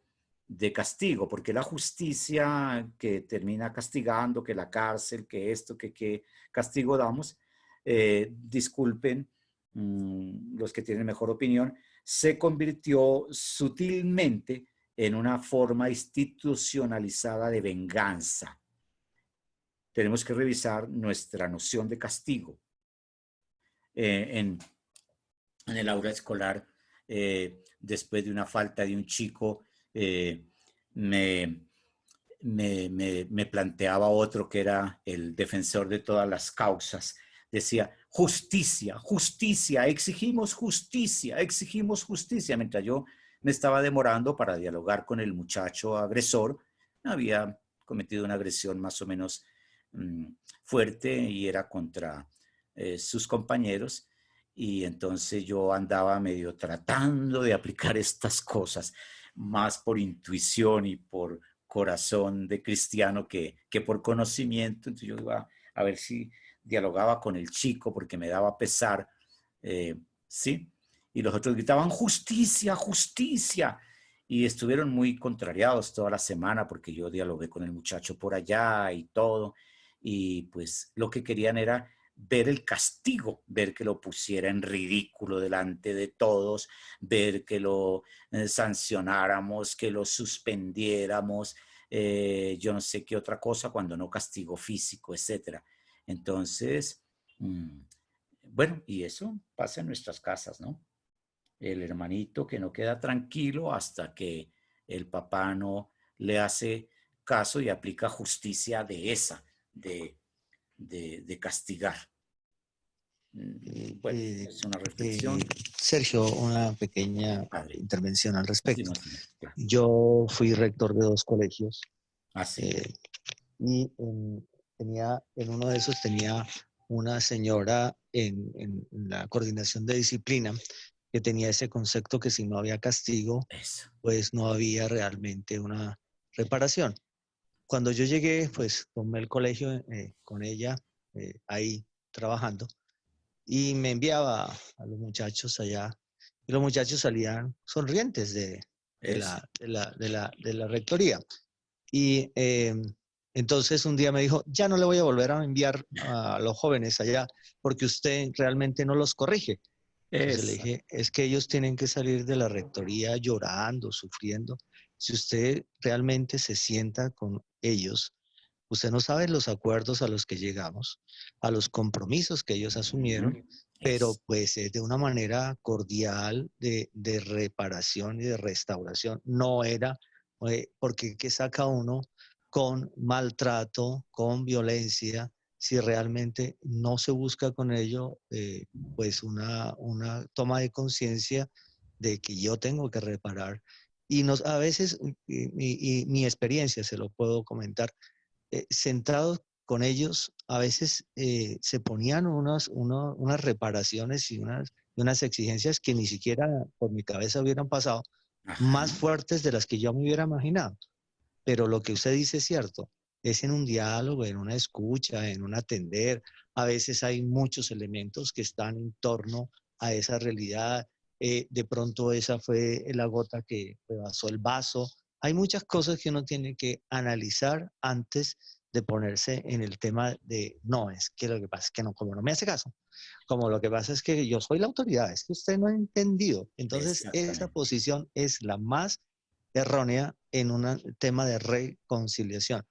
de castigo, porque la justicia que termina castigando, que la cárcel, que esto, que castigo damos, disculpen los que tienen mejor opinión, se convirtió sutilmente en una forma institucionalizada de venganza. Tenemos que revisar nuestra noción de castigo. En el aula escolar, después de una falta de un chico, me planteaba otro que era el defensor de todas las causas. Decía, justicia, justicia, exigimos justicia, mientras yo me estaba demorando para dialogar con el muchacho agresor. Había cometido una agresión más o menos fuerte y era contra sus compañeros. Y entonces yo andaba medio tratando de aplicar estas cosas, más por intuición y por corazón de cristiano que por conocimiento. Entonces yo iba a ver si dialogaba con el chico porque me daba pesar, ¿sí? Y los otros gritaban, justicia, justicia. Y estuvieron muy contrariados toda la semana porque yo dialogué con el muchacho por allá y todo. Y pues lo que querían era ver el castigo, ver que lo pusiera en ridículo delante de todos, ver que lo sancionáramos, que lo suspendiéramos, yo no sé qué otra cosa, cuando no castigo físico, etcétera. Entonces, bueno, y eso pasa en nuestras casas, ¿no? El hermanito que no queda tranquilo hasta que el papá no le hace caso y aplica justicia de esa, de castigar. Bueno, es una reflexión. Sergio, una pequeña Padre. intervención al respecto. Sí, no, claro. Yo fui rector de 2 colegios. Sí. Y en uno de esos tenía una señora en la coordinación de disciplina que tenía ese concepto que si no había castigo, pues no había realmente una reparación. Cuando yo llegué, pues tomé el colegio con ella ahí trabajando y me enviaba a los muchachos allá y los muchachos salían sonrientes de la rectoría. Y entonces un día me dijo, ya no le voy a volver a enviar a los jóvenes allá porque usted realmente no los corrige. Entonces le dije, es que ellos tienen que salir de la rectoría llorando, sufriendo. Si usted realmente se sienta con ellos, usted no sabe los acuerdos a los que llegamos, a los compromisos que ellos asumieron, pero pues de una manera cordial de reparación y de restauración. No era, porque ¿qué saca uno con maltrato, con violencia, si realmente no se busca con ello pues una toma de conciencia de que yo tengo que reparar? Y a veces, y mi experiencia se lo puedo comentar, sentados con ellos, a veces se ponían unas reparaciones y unas exigencias que ni siquiera por mi cabeza hubieran pasado, más fuertes de las que yo me hubiera imaginado. Pero lo que usted dice es cierto, es en un diálogo, en una escucha, en un atender. A veces hay muchos elementos que están en torno a esa realidad. De pronto esa fue la gota que rebasó el vaso. hay muchas cosas que uno tiene que analizar antes de ponerse en el tema de, no, es que lo que pasa es que no, como no me hace caso, como lo que pasa es que yo soy la autoridad, es que usted no ha entendido. Entonces, esa Exactamente. posición es la más errónea en un tema de reconciliación.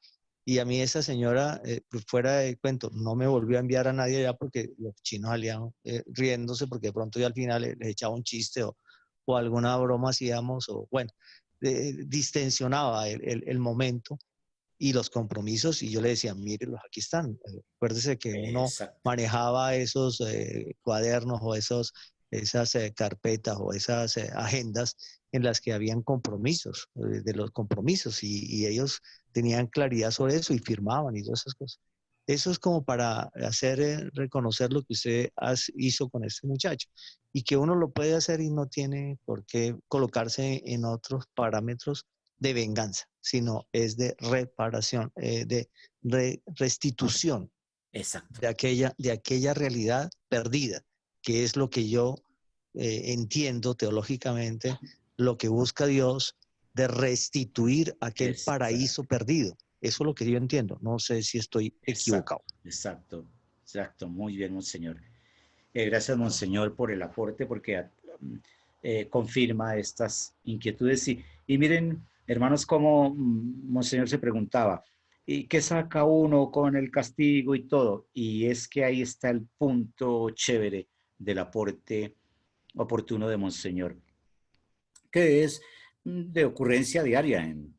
Y a mí esa señora, pues fuera de cuento, no me volvió a enviar a nadie allá porque los chinos salían riéndose porque de pronto yo al final les echaba un chiste o alguna broma hacíamos, o bueno, distensionaba el momento y los compromisos, y yo le decía, mírenlos, aquí están. Acuérdese que uno Exacto. manejaba esos cuadernos o esas carpetas o esas agendas en las que habían compromisos, de los compromisos, y ellos tenían claridad sobre eso y firmaban y todas esas cosas. Eso es como para hacer reconocer lo que usted hizo con este muchacho y que uno lo puede hacer y no tiene por qué colocarse en otros parámetros de venganza, sino es de reparación, de restitución Exacto. de aquella realidad perdida, que es lo que yo entiendo teológicamente, lo que busca Dios de restituir aquel Exacto. paraíso perdido. Eso es lo que yo entiendo. No sé si estoy equivocado. Exacto. Exacto. Muy bien, monseñor. Gracias, monseñor, por el aporte, porque confirma estas inquietudes. Y miren, hermanos, como monseñor se preguntaba, ¿y qué saca uno con el castigo y todo? Y es que ahí está el punto chévere del aporte oportuno de monseñor, que es de ocurrencia diaria en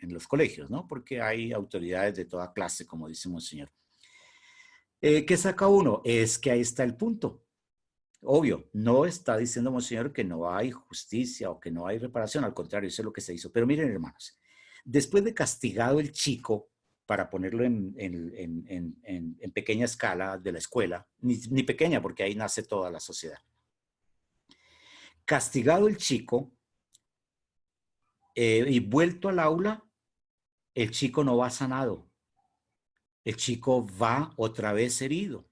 los colegios, ¿no? Porque hay autoridades de toda clase, como dice monseñor. ¿Qué saca uno? Es que ahí está el punto. Obvio, no está diciendo monseñor que no hay justicia o que no hay reparación, al contrario, eso es lo que se hizo. Pero miren, hermanos, después de castigado el chico, para ponerlo en pequeña escala de la escuela, ni pequeña porque ahí nace toda la sociedad, castigado el chico y vuelto al aula, el chico no va sanado, el chico va otra vez herido.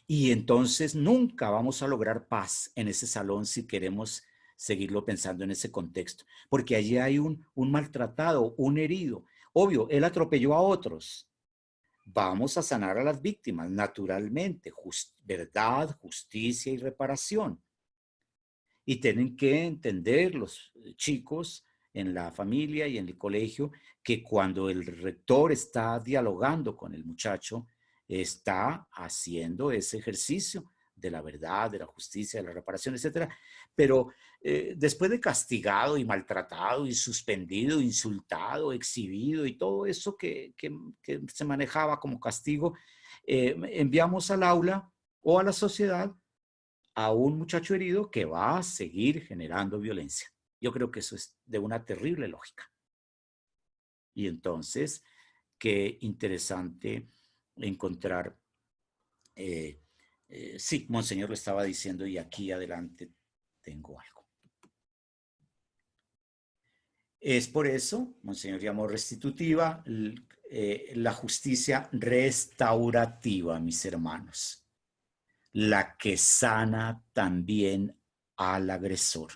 Y entonces nunca vamos a lograr paz en ese salón si queremos seguirlo pensando en ese contexto, porque allí hay un maltratado, un herido. Obvio, él atropelló a otros. Vamos a sanar a las víctimas, naturalmente, verdad, justicia y reparación. Y tienen que entender los chicos en la familia y en el colegio que cuando el rector está dialogando con el muchacho, está haciendo ese ejercicio de la verdad, de la justicia, de la reparación, etcétera. Pero después de castigado y maltratado y suspendido, insultado, exhibido y todo eso que se manejaba como castigo, enviamos al aula o a la sociedad a un muchacho herido que va a seguir generando violencia. Yo creo que eso es de una terrible lógica. Y entonces, qué interesante encontrar, sí, monseñor lo estaba diciendo y aquí adelante tengo algo. Es por eso, monseñor llamó restitutiva, la justicia restaurativa, mis hermanos, la que sana también al agresor.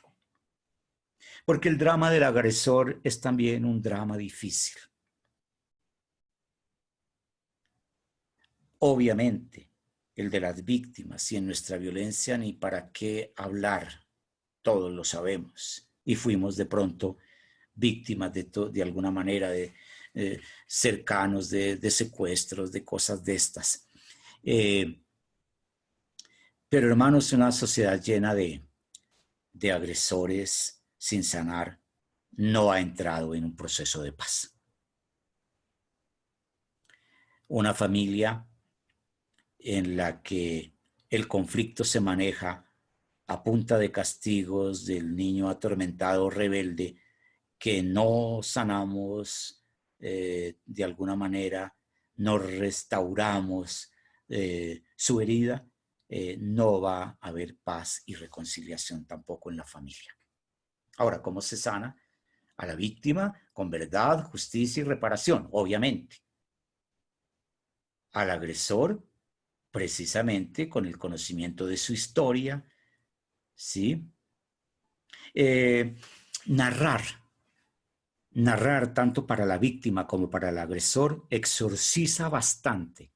Porque el drama del agresor es también un drama difícil. Obviamente, el de las víctimas, y en nuestra violencia ni para qué hablar, todos lo sabemos, y fuimos de pronto víctimas de alguna manera de cercanos, de secuestros, de cosas de estas. Pero hermanos, una sociedad llena de agresores sin sanar no ha entrado en un proceso de paz. Una familia en la que el conflicto se maneja a punta de castigos del niño atormentado rebelde que no sanamos de alguna manera, no restauramos su herida, no va a haber paz y reconciliación tampoco en la familia. Ahora, ¿cómo se sana? A la víctima con verdad, justicia y reparación, obviamente. Al agresor, precisamente con el conocimiento de su historia, ¿sí? narrar tanto para la víctima como para el agresor exorciza bastante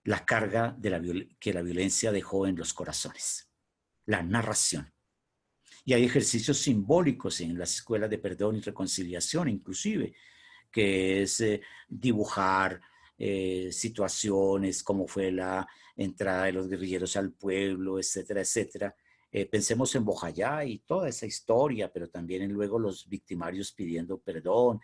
la carga de que la violencia dejó en los corazones. La narración. Y hay ejercicios simbólicos en las escuelas de perdón y reconciliación, inclusive, que es dibujar situaciones, como fue la entrada de los guerrilleros al pueblo, etcétera, etcétera. Pensemos en Bojayá y toda esa historia, pero también en luego los victimarios pidiendo perdón.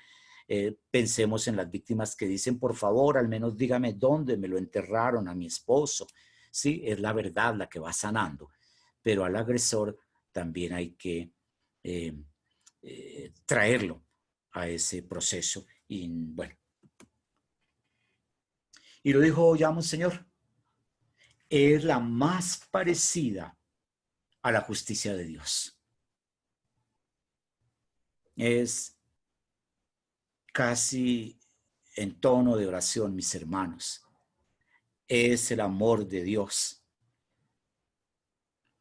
Pensemos en las víctimas que dicen, por favor, al menos dígame dónde me lo enterraron a mi esposo. Sí, es la verdad la que va sanando, pero al agresor también hay que traerlo a ese proceso. Y bueno, y lo dijo ya Monseñor, es la más parecida a la justicia de Dios. Es casi en tono de oración, mis hermanos. Es el amor de Dios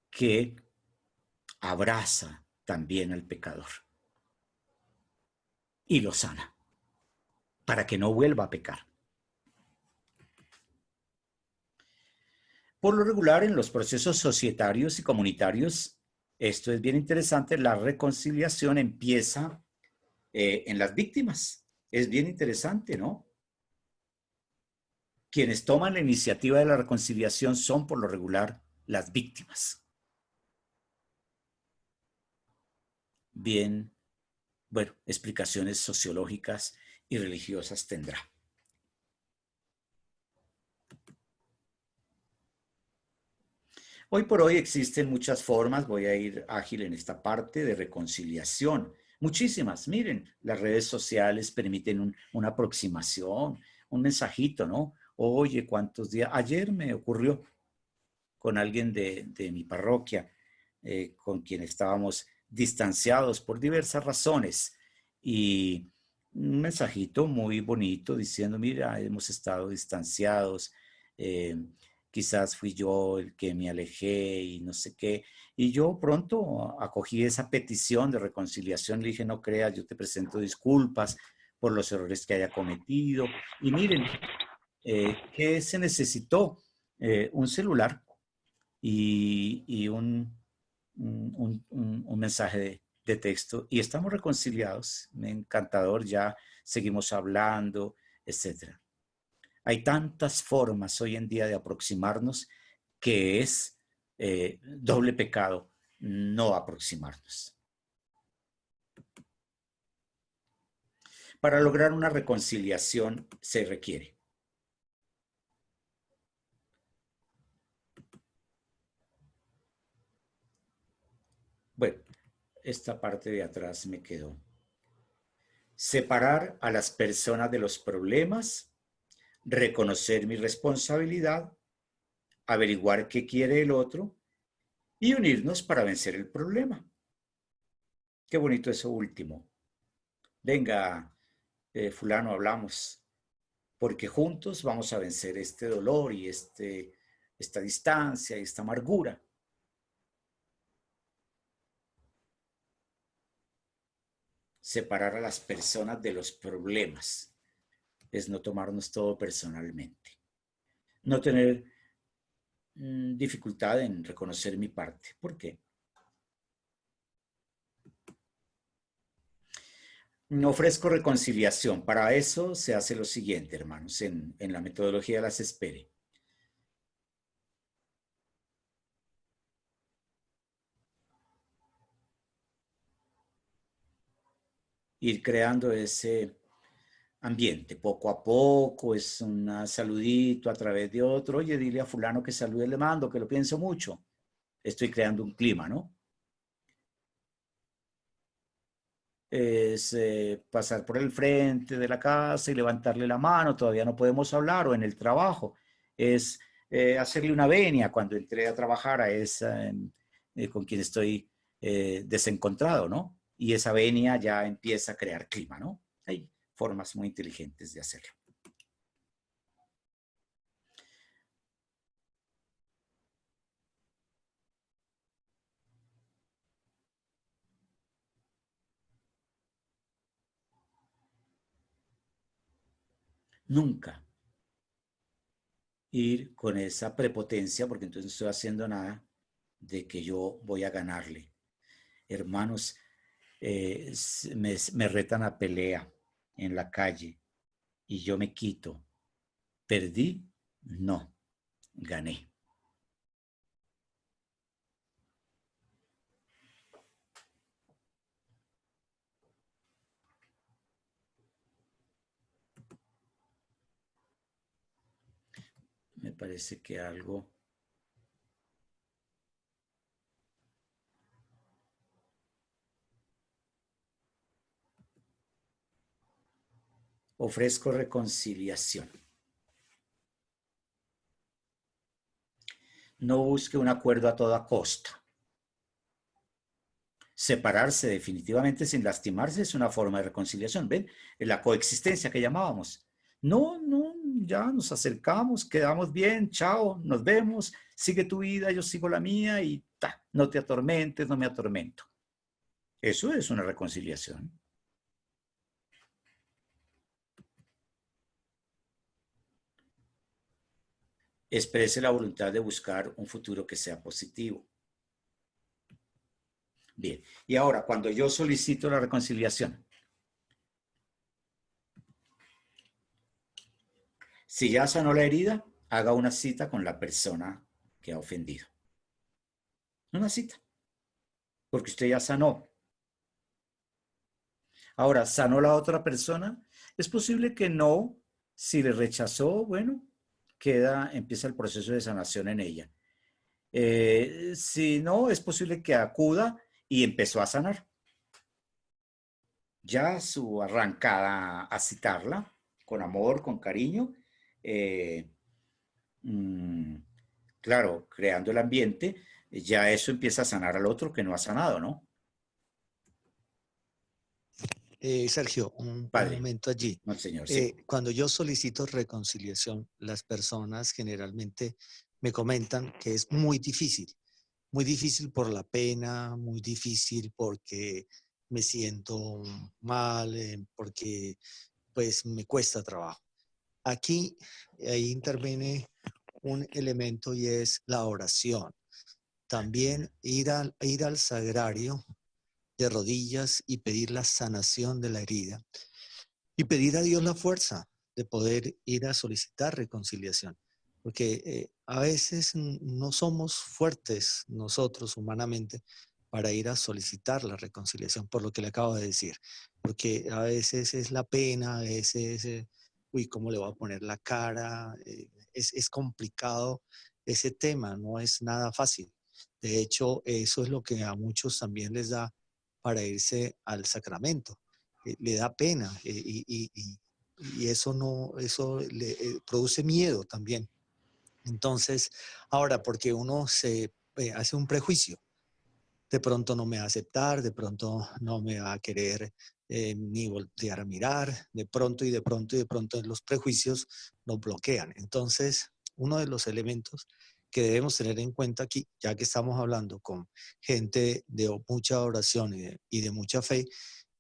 que abraza también al pecador y lo sana para que no vuelva a pecar. Por lo regular, en los procesos societarios y comunitarios, esto es bien interesante, la reconciliación empieza en las víctimas. Es bien interesante, ¿no? Quienes toman la iniciativa de la reconciliación son, por lo regular, las víctimas. Bien, bueno, explicaciones sociológicas y religiosas tendrá. Hoy por hoy existen muchas formas, voy a ir ágil en esta parte, de reconciliación. Muchísimas, miren, las redes sociales permiten una aproximación, un mensajito, ¿no? Oye, ¿cuántos días? Ayer me ocurrió con alguien de mi parroquia, con quien estábamos distanciados por diversas razones. Y un mensajito muy bonito diciendo, mira, hemos estado distanciados, quizás fui yo el que me alejé y no sé qué. Y yo pronto acogí esa petición de reconciliación, le dije, no creas, yo te presento disculpas por los errores que haya cometido. Y miren, ¿qué se necesitó? Un celular y un mensaje de texto y estamos reconciliados, encantador, ya seguimos hablando, etcétera. Hay tantas formas hoy en día de aproximarnos que es doble pecado no aproximarnos. Para lograr una reconciliación se requiere bueno, esta parte de atrás me quedó. Separar a las personas de los problemas, reconocer mi responsabilidad, averiguar qué quiere el otro y unirnos para vencer el problema. Qué bonito eso último. Venga, fulano, hablamos, porque juntos vamos a vencer este dolor y esta distancia y esta amargura. Separar a las personas de los problemas es no tomarnos todo personalmente. No tener dificultad en reconocer mi parte. ¿Por qué? No ofrezco reconciliación. Para eso se hace lo siguiente, hermanos, en la metodología de las espere. Ir creando ese ambiente poco a poco, es un saludito a través de otro. Oye, dile a fulano que salude, le mando, que lo pienso mucho. Estoy creando un clima, ¿no? Es pasar por el frente de la casa y levantarle la mano, todavía no podemos hablar, o en el trabajo. Es hacerle una venia cuando entré a trabajar a esa con quien estoy desencontrado, ¿no? Y esa venia ya empieza a crear clima, ¿no? Hay formas muy inteligentes de hacerlo. nunca ir con esa prepotencia, porque entonces no estoy haciendo nada, de que yo voy a ganarle. Hermanos, me retan a pelea en la calle y yo me quito. ¿Perdí? No, gané. Me parece que algo... Ofrezco reconciliación. No busque un acuerdo a toda costa. Separarse definitivamente sin lastimarse es una forma de reconciliación. ¿Ven? La coexistencia que llamábamos. No, ya nos acercamos, quedamos bien, chao, nos vemos, sigue tu vida, yo sigo la mía y no te atormentes, no me atormento. Eso es una reconciliación. Exprese la voluntad de buscar un futuro que sea positivo. Bien, y ahora cuando yo solicito la reconciliación, si ya sanó la herida, haga una cita con la persona que ha ofendido. Una cita, porque usted ya sanó. Ahora, ¿sanó la otra persona? Es posible que no. Si le rechazó, bueno, empieza el proceso de sanación en ella. Si no, es posible que acuda y empezó a sanar. Ya su arrancada a citarla, con amor, con cariño, claro, creando el ambiente, ya eso empieza a sanar al otro que no ha sanado, ¿no? Sergio, un Padre, momento allí. no, señor, sí. Cuando yo solicito reconciliación, las personas generalmente me comentan que es muy difícil por la pena, muy difícil porque me siento mal, porque pues me cuesta trabajo. Aquí, ahí interviene un elemento y es la oración. También ir al sagrario de rodillas y pedir la sanación de la herida y pedir a Dios la fuerza de poder ir a solicitar reconciliación. Porque a veces no somos fuertes nosotros humanamente para ir a solicitar la reconciliación, por lo que le acabo de decir. Porque a veces es la pena, a veces, uy, ¿cómo le voy a poner la cara? Es complicado ese tema, no es nada fácil. De hecho, eso es lo que a muchos también les da para irse al sacramento. Le da pena y eso le produce miedo también. Entonces, ahora, porque uno se hace un prejuicio, de pronto no me va a aceptar, de pronto no me va a querer ni voltear a mirar, de pronto los prejuicios nos bloquean. Entonces, uno de los elementos que debemos tener en cuenta aquí, ya que estamos hablando con gente de mucha oración y de mucha fe,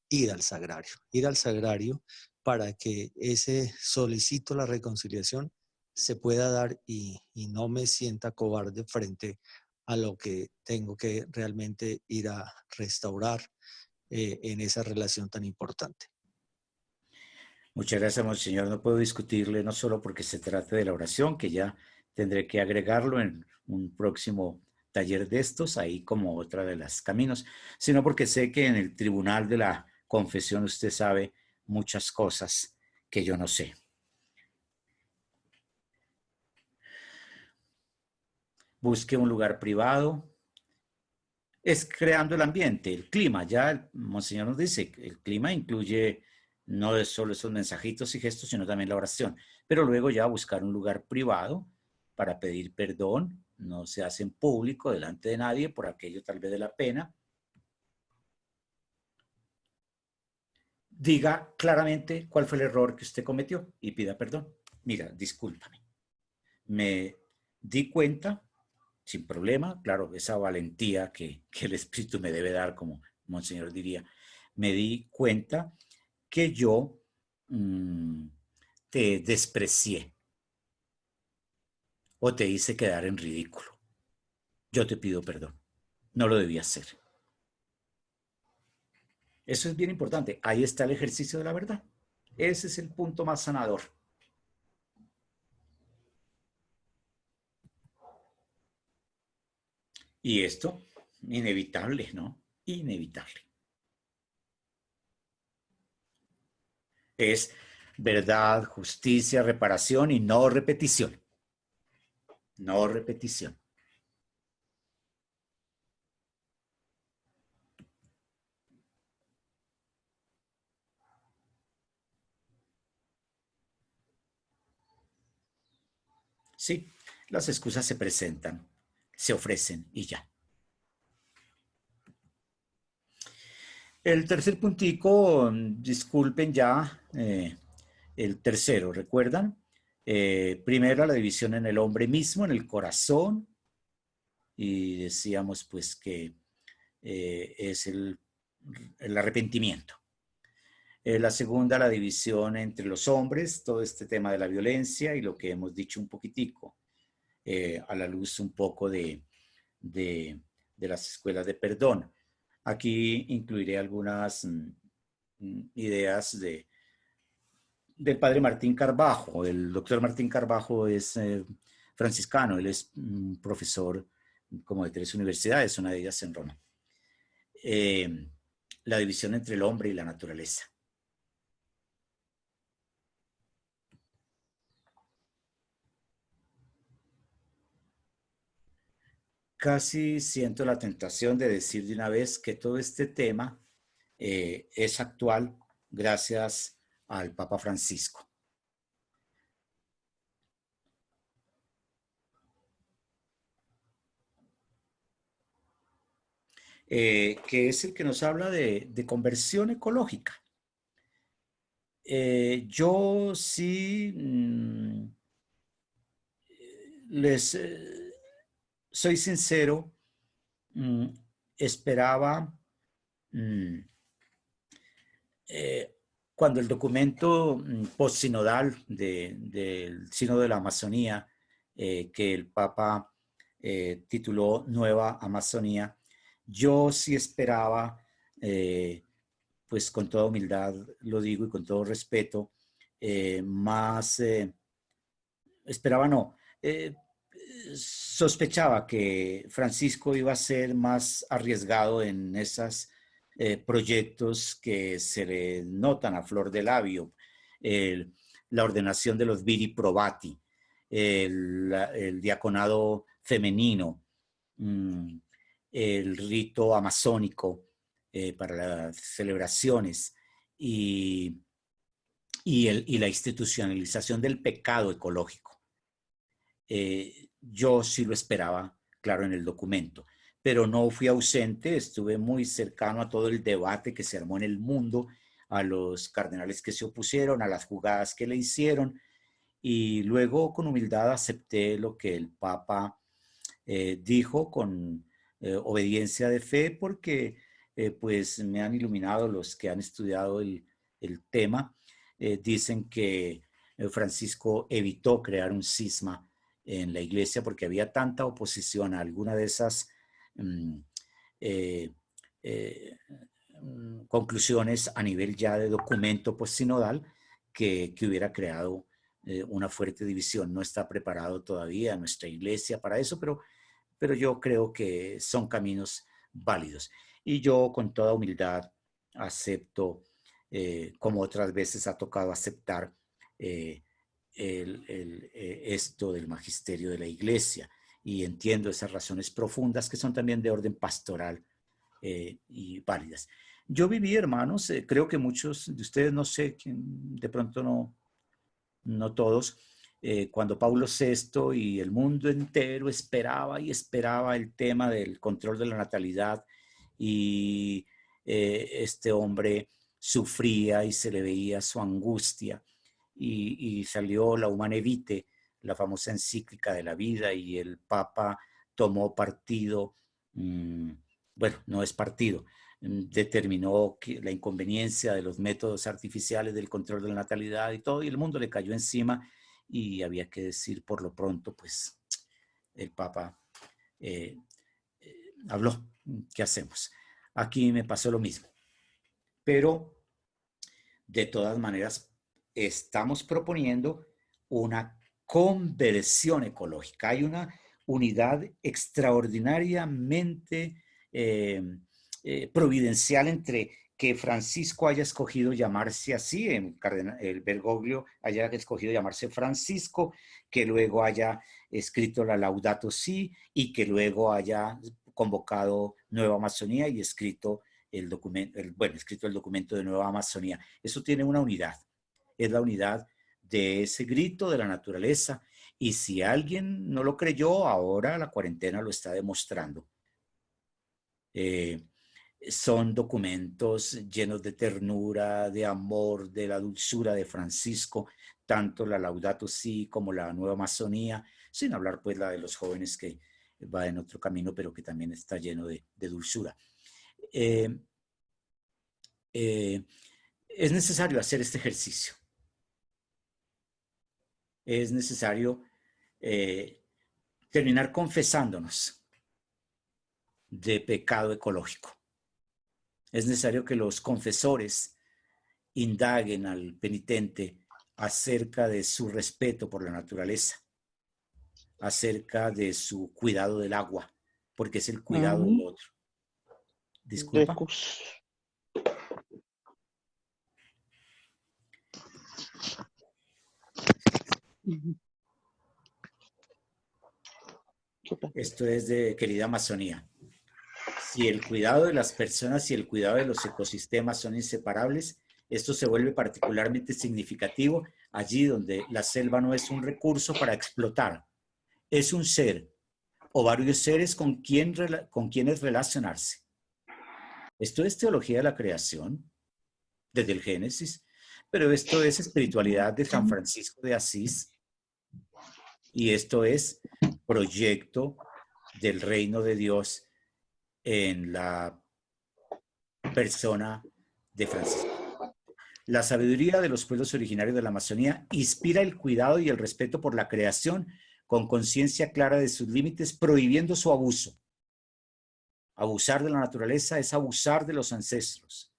ir al sagrario para que ese solicito la reconciliación se pueda dar y no me sienta cobarde frente a lo que tengo que realmente ir a restaurar en esa relación tan importante. Muchas gracias, Monseñor. No puedo discutirle, no solo porque se trate de la oración, que ya tendré que agregarlo en un próximo taller de estos, ahí como otra de los caminos, sino porque sé que en el tribunal de la confesión usted sabe muchas cosas que yo no sé. Busque un lugar privado. Es creando el ambiente, el clima. Ya el Monseñor nos dice que el clima incluye no solo esos mensajitos y gestos, sino también la oración. Pero luego ya buscar un lugar privado para pedir perdón. No se hace en público delante de nadie por aquello tal vez de la pena. Diga claramente cuál fue el error que usted cometió y pida perdón. Mira, discúlpame. Me di cuenta, sin problema, claro, esa valentía que el Espíritu me debe dar, como Monseñor diría, me di cuenta que yo te desprecié o te hice quedar en ridículo. Yo te pido perdón. No lo debí hacer. Eso es bien importante. Ahí está el ejercicio de la verdad. Ese es el punto más sanador. Y esto, inevitable, ¿no? Inevitable. Es verdad, justicia, reparación y no repetición. No repetición. Sí, las excusas se presentan, se ofrecen y ya. El tercer puntico, disculpen ya, el tercero, ¿recuerdan? Primero la división en el hombre mismo, en el corazón, y decíamos pues que es el arrepentimiento. La segunda, la división entre los hombres, todo este tema de la violencia y lo que hemos dicho un poquitico, a la luz un poco de las escuelas de perdón. Aquí incluiré algunas ideas del padre Martín Carbajo. El doctor Martín Carbajo es franciscano, él es profesor como de 3 universidades, una de ellas en Roma. La división entre el hombre y la naturaleza. Casi siento la tentación de decir de una vez que todo este tema es actual gracias al Papa Francisco. Que es el que nos habla de conversión ecológica. Yo sí les soy sincero, esperaba cuando el documento postsinodal del Sínodo de la Amazonía, que el Papa tituló Nueva Amazonía, yo sí esperaba, pues con toda humildad lo digo y con todo respeto, esperaba no, sospechaba que Francisco iba a ser más arriesgado en esos proyectos que se le notan a flor de labio, la ordenación de los viri probati, el diaconado femenino, el rito amazónico para las celebraciones y la institucionalización del pecado ecológico. Yo sí lo esperaba, claro, en el documento, pero no fui ausente, estuve muy cercano a todo el debate que se armó en el mundo, a los cardenales que se opusieron, a las jugadas que le hicieron, y luego con humildad acepté lo que el Papa dijo con obediencia de fe, porque pues me han iluminado los que han estudiado el tema. Dicen que Francisco evitó crear un cisma en la iglesia porque había tanta oposición a alguna de esas conclusiones a nivel ya de documento postsinodal que hubiera creado una fuerte división. No está preparado todavía nuestra iglesia para eso, pero yo creo que son caminos válidos. Y yo con toda humildad acepto, como otras veces ha tocado aceptar, esto del magisterio de la iglesia, y entiendo esas razones profundas que son también de orden pastoral y válidas. Yo viví, hermanos, creo que muchos de ustedes, no sé, de pronto no todos, cuando Paulo VI y el mundo entero esperaba y esperaba el tema del control de la natalidad, y este hombre sufría y se le veía su angustia, y salió la Humanae Vitae, la famosa encíclica de la vida, y el Papa tomó partido, bueno, no es partido, determinó que la inconveniencia de los métodos artificiales del control de la natalidad y todo, y el mundo le cayó encima y había que decir por lo pronto, pues el Papa habló, ¿qué hacemos? Aquí me pasó lo mismo, pero de todas maneras estamos proponiendo una conversión ecológica. Hay una unidad extraordinariamente providencial entre que Francisco haya escogido llamarse así, el Bergoglio haya escogido llamarse Francisco, que luego haya escrito la Laudato Si y que luego haya convocado Nueva Amazonía y escrito el documento, escrito el documento de Nueva Amazonía. Eso tiene una unidad, es la unidad de ese grito de la naturaleza, y si alguien no lo creyó, ahora la cuarentena lo está demostrando. Son documentos llenos de ternura, de amor, de la dulzura de Francisco, tanto la Laudato Si como la Nueva Amazonía, sin hablar pues la de los jóvenes que va en otro camino, pero que también está lleno de dulzura. Es necesario hacer este ejercicio. Es necesario terminar confesándonos de pecado ecológico. Es necesario que los confesores indaguen al penitente acerca de su respeto por la naturaleza, acerca de su cuidado del agua, porque es el cuidado del otro. Disculpa. Esto es de Querida Amazonía. Si el cuidado de las personas y el cuidado de los ecosistemas son inseparables, esto se vuelve particularmente significativo allí donde la selva no es un recurso para explotar, es un ser o varios seres con quienes relacionarse. Esto es teología de la creación, desde el Génesis, pero esto es espiritualidad de San Francisco de Asís, y esto es proyecto del reino de Dios en la persona de Francisco. La sabiduría de los pueblos originarios de la Amazonía inspira el cuidado y el respeto por la creación con conciencia clara de sus límites, prohibiendo su abuso. Abusar de la naturaleza es abusar de los ancestros,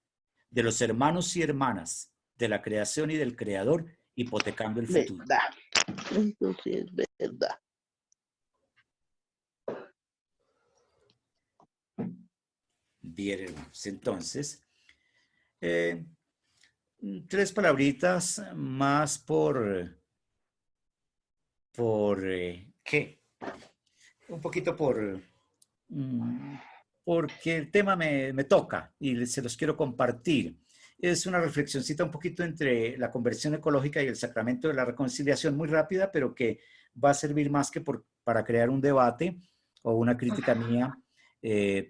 de los hermanos y hermanas, de la creación y del creador, hipotecando el futuro. Eso sí es verdad. Bien, hermanos. Entonces, 3 palabritas más ¿qué? Un poquito porque el tema me toca y se los quiero compartir. Es una reflexioncita un poquito entre la conversión ecológica y el sacramento de la reconciliación, muy rápida, pero que va a servir más que para crear un debate o una crítica mía,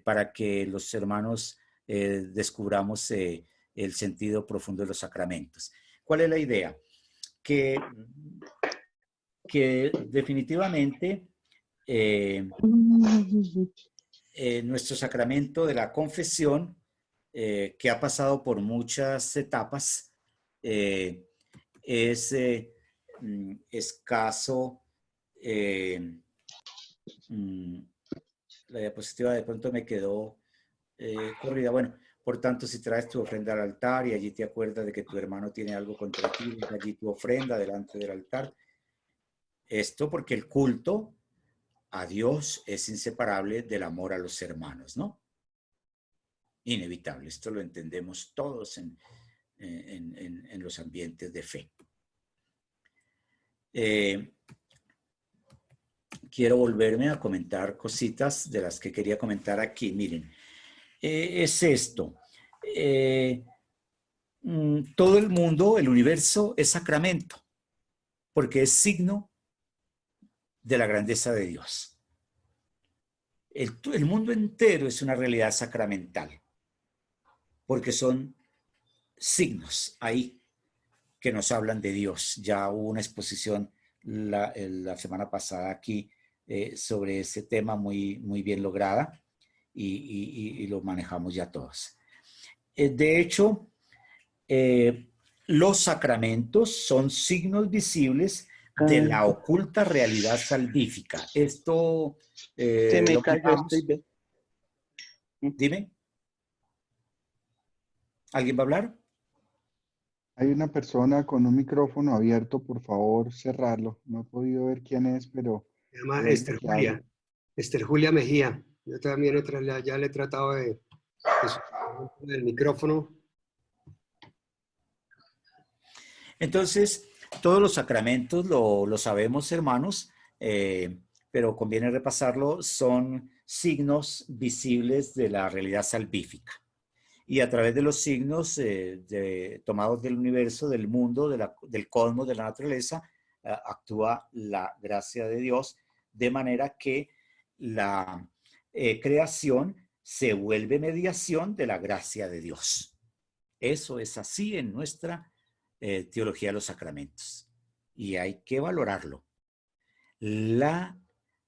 para que los hermanos descubramos el sentido profundo de los sacramentos. ¿Cuál es la idea? Que definitivamente nuestro sacramento de la confesión, que ha pasado por muchas etapas, es escaso. La diapositiva de pronto me quedó corrida. Bueno, por tanto, si traes tu ofrenda al altar y allí te acuerdas de que tu hermano tiene algo contra ti, allí tu ofrenda delante del altar. Esto porque el culto a Dios es inseparable del amor a los hermanos, ¿no? Inevitable. Esto lo entendemos todos en los ambientes de fe. Quiero volverme a comentar cositas de las que quería comentar aquí. Miren, es esto. Todo el mundo, el universo, es sacramento, porque es signo de la grandeza de Dios. El mundo entero es una realidad sacramental, porque son signos ahí que nos hablan de Dios. Ya hubo una exposición la semana pasada aquí sobre ese tema muy bien lograda, y lo manejamos ya todos. De hecho, los sacramentos son signos visibles de la oculta realidad salvífica. Esto Se me lo cayó manejamos. Dime. ¿Alguien va a hablar? Hay una persona con un micrófono abierto, por favor, cerrarlo. No he podido ver quién es, pero Se llama le digo que hable. Esther Julia Mejía. Yo también ya le he tratado de el micrófono. Entonces, todos los sacramentos, lo sabemos, hermanos, pero conviene repasarlo, son signos visibles de la realidad salvífica. Y a través de los signos tomados del universo, del mundo, del cosmos, de la naturaleza, actúa la gracia de Dios, de manera que la creación se vuelve mediación de la gracia de Dios. Eso es así en nuestra teología de los sacramentos. Y hay que valorarlo. La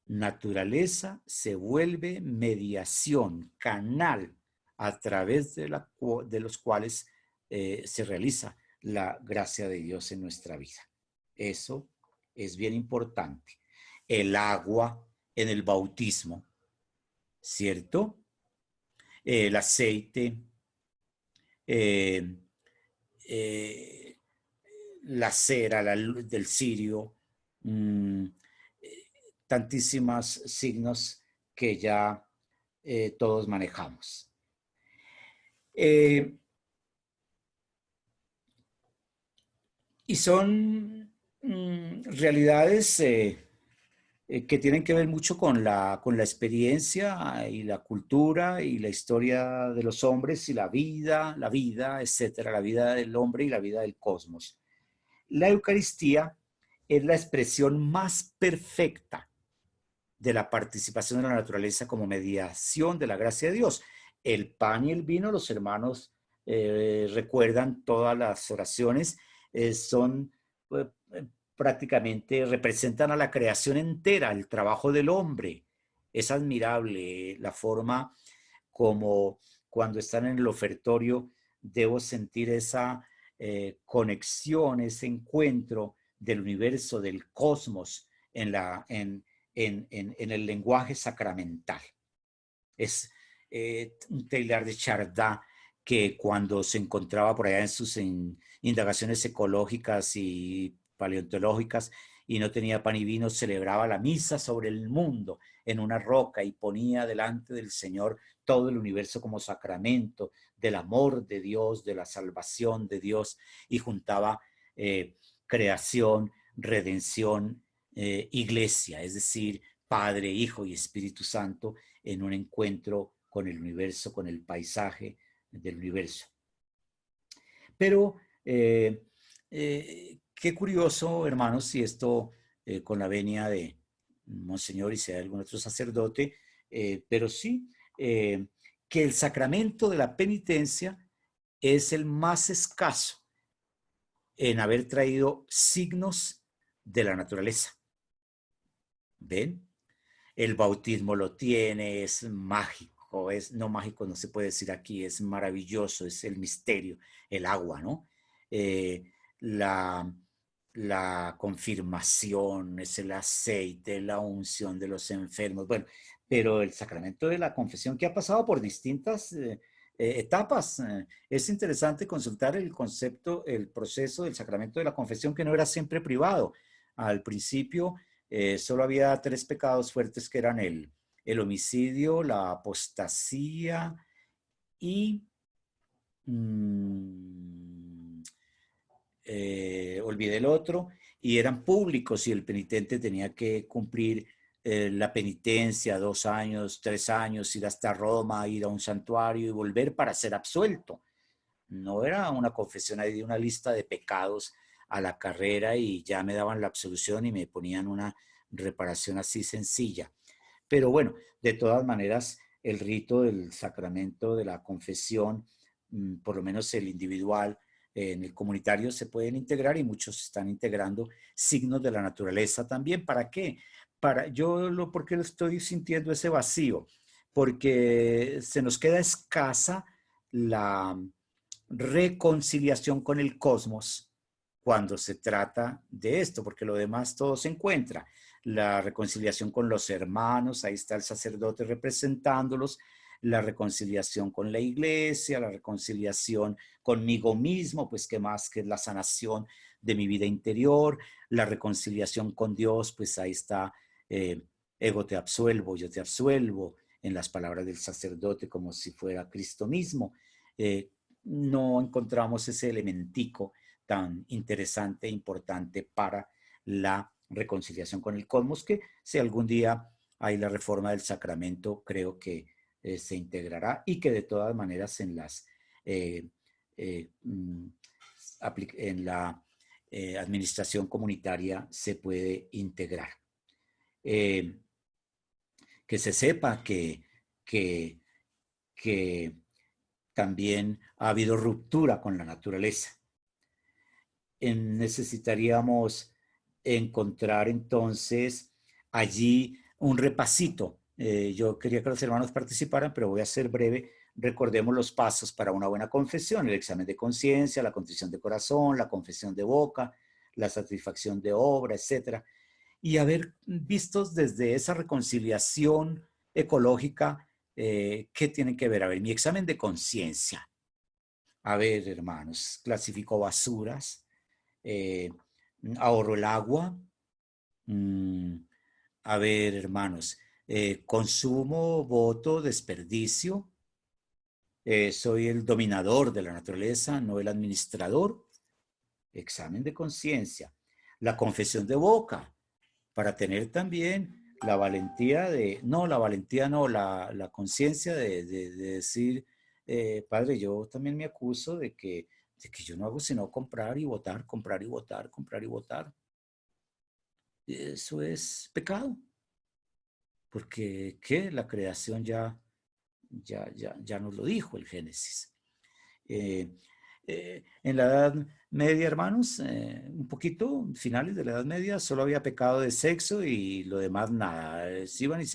naturaleza se vuelve mediación, canal, a través de los cuales se realiza la gracia de Dios en nuestra vida. Eso es bien importante. El agua en el bautismo, ¿cierto? El aceite, la cera, la luz del cirio, tantísimos signos que ya todos manejamos. Y son realidades que tienen que ver mucho con la experiencia y la cultura y la historia de los hombres y la vida, etcétera, la vida del hombre y la vida del cosmos. La Eucaristía es la expresión más perfecta de la participación de la naturaleza como mediación de la gracia de Dios. El pan y el vino, los hermanos recuerdan todas las oraciones, son prácticamente, representan a la creación entera, el trabajo del hombre. Es admirable la forma como cuando están en el ofertorio debo sentir esa conexión, ese encuentro del universo, del cosmos en el lenguaje sacramental. Es un Teilhard de Chardin que cuando se encontraba por allá en sus indagaciones ecológicas y paleontológicas y no tenía pan y vino, celebraba la misa sobre el mundo en una roca y ponía delante del Señor todo el universo como sacramento del amor de Dios, de la salvación de Dios, y juntaba creación, redención, iglesia, es decir, Padre, Hijo y Espíritu Santo en un encuentro con el universo, con el paisaje del universo. Pero qué curioso, hermanos, si esto con la venia de Monseñor y sea algún otro sacerdote, pero sí, que el sacramento de la penitencia es el más escaso en haber traído signos de la naturaleza. ¿Ven? El bautismo lo tiene, es mágico, no mágico, no se puede decir aquí, es maravilloso, es el misterio, el agua, ¿no? La confirmación, es el aceite, la unción de los enfermos, bueno, pero el sacramento de la confesión que ha pasado por distintas etapas. Es interesante consultar el concepto, el proceso del sacramento de la confesión, que no era siempre privado. Al principio solo había 3 pecados fuertes que eran el homicidio, la apostasía y olvidé el otro, y eran públicos y el penitente tenía que cumplir la penitencia, 2 años, 3 años, ir hasta Roma, ir a un santuario y volver para ser absuelto. No era una confesión ahí de una lista de pecados a la carrera y ya me daban la absolución y me ponían una reparación así sencilla. Pero bueno, de todas maneras, el rito del sacramento de la confesión, por lo menos el individual, en el comunitario se pueden integrar y muchos están integrando signos de la naturaleza también. ¿Para qué? ¿Por qué lo estoy sintiendo ese vacío? Porque se nos queda escasa reconciliación con el cosmos cuando se trata de esto, porque lo demás todo se encuentra. La reconciliación con los hermanos, ahí está el sacerdote representándolos, la reconciliación con la iglesia, la reconciliación conmigo mismo, pues qué más que la sanación de mi vida interior, la reconciliación con Dios, pues ahí está, ego te absuelvo, yo te absuelvo, en las palabras del sacerdote como si fuera Cristo mismo. No encontramos ese elementico tan interesante e importante para la reconciliación con el cosmos, que si algún día hay la reforma del sacramento, creo que se integrará y que de todas maneras en las en la administración comunitaria se puede integrar. Que se sepa que también ha habido ruptura con la naturaleza. Necesitaríamos encontrar entonces allí un repasito. Yo quería que los hermanos participaran, pero voy a ser breve. Recordemos los pasos para una buena confesión: el examen de conciencia, la contrición de corazón, la confesión de boca, la satisfacción de obra, etc. Y haber visto desde esa reconciliación ecológica qué tienen que ver. A ver, mi examen de conciencia. A ver, hermanos, clasifico basuras, ahorro el agua. A ver, hermanos, consumo, voto, desperdicio. Soy el dominador de la naturaleza, no el administrador. Examen de conciencia. La confesión de boca, para tener también la valentía de, no, la valentía no, la conciencia de decir, Padre, yo también me acuso de que yo no hago sino comprar y votar, comprar y votar, comprar y votar. Eso es pecado, porque ¿qué? La creación ya nos lo dijo el Génesis. En la Edad Media, hermanos, un poquito, finales de la Edad Media, solo había pecado de sexo y lo demás nada. Se iban y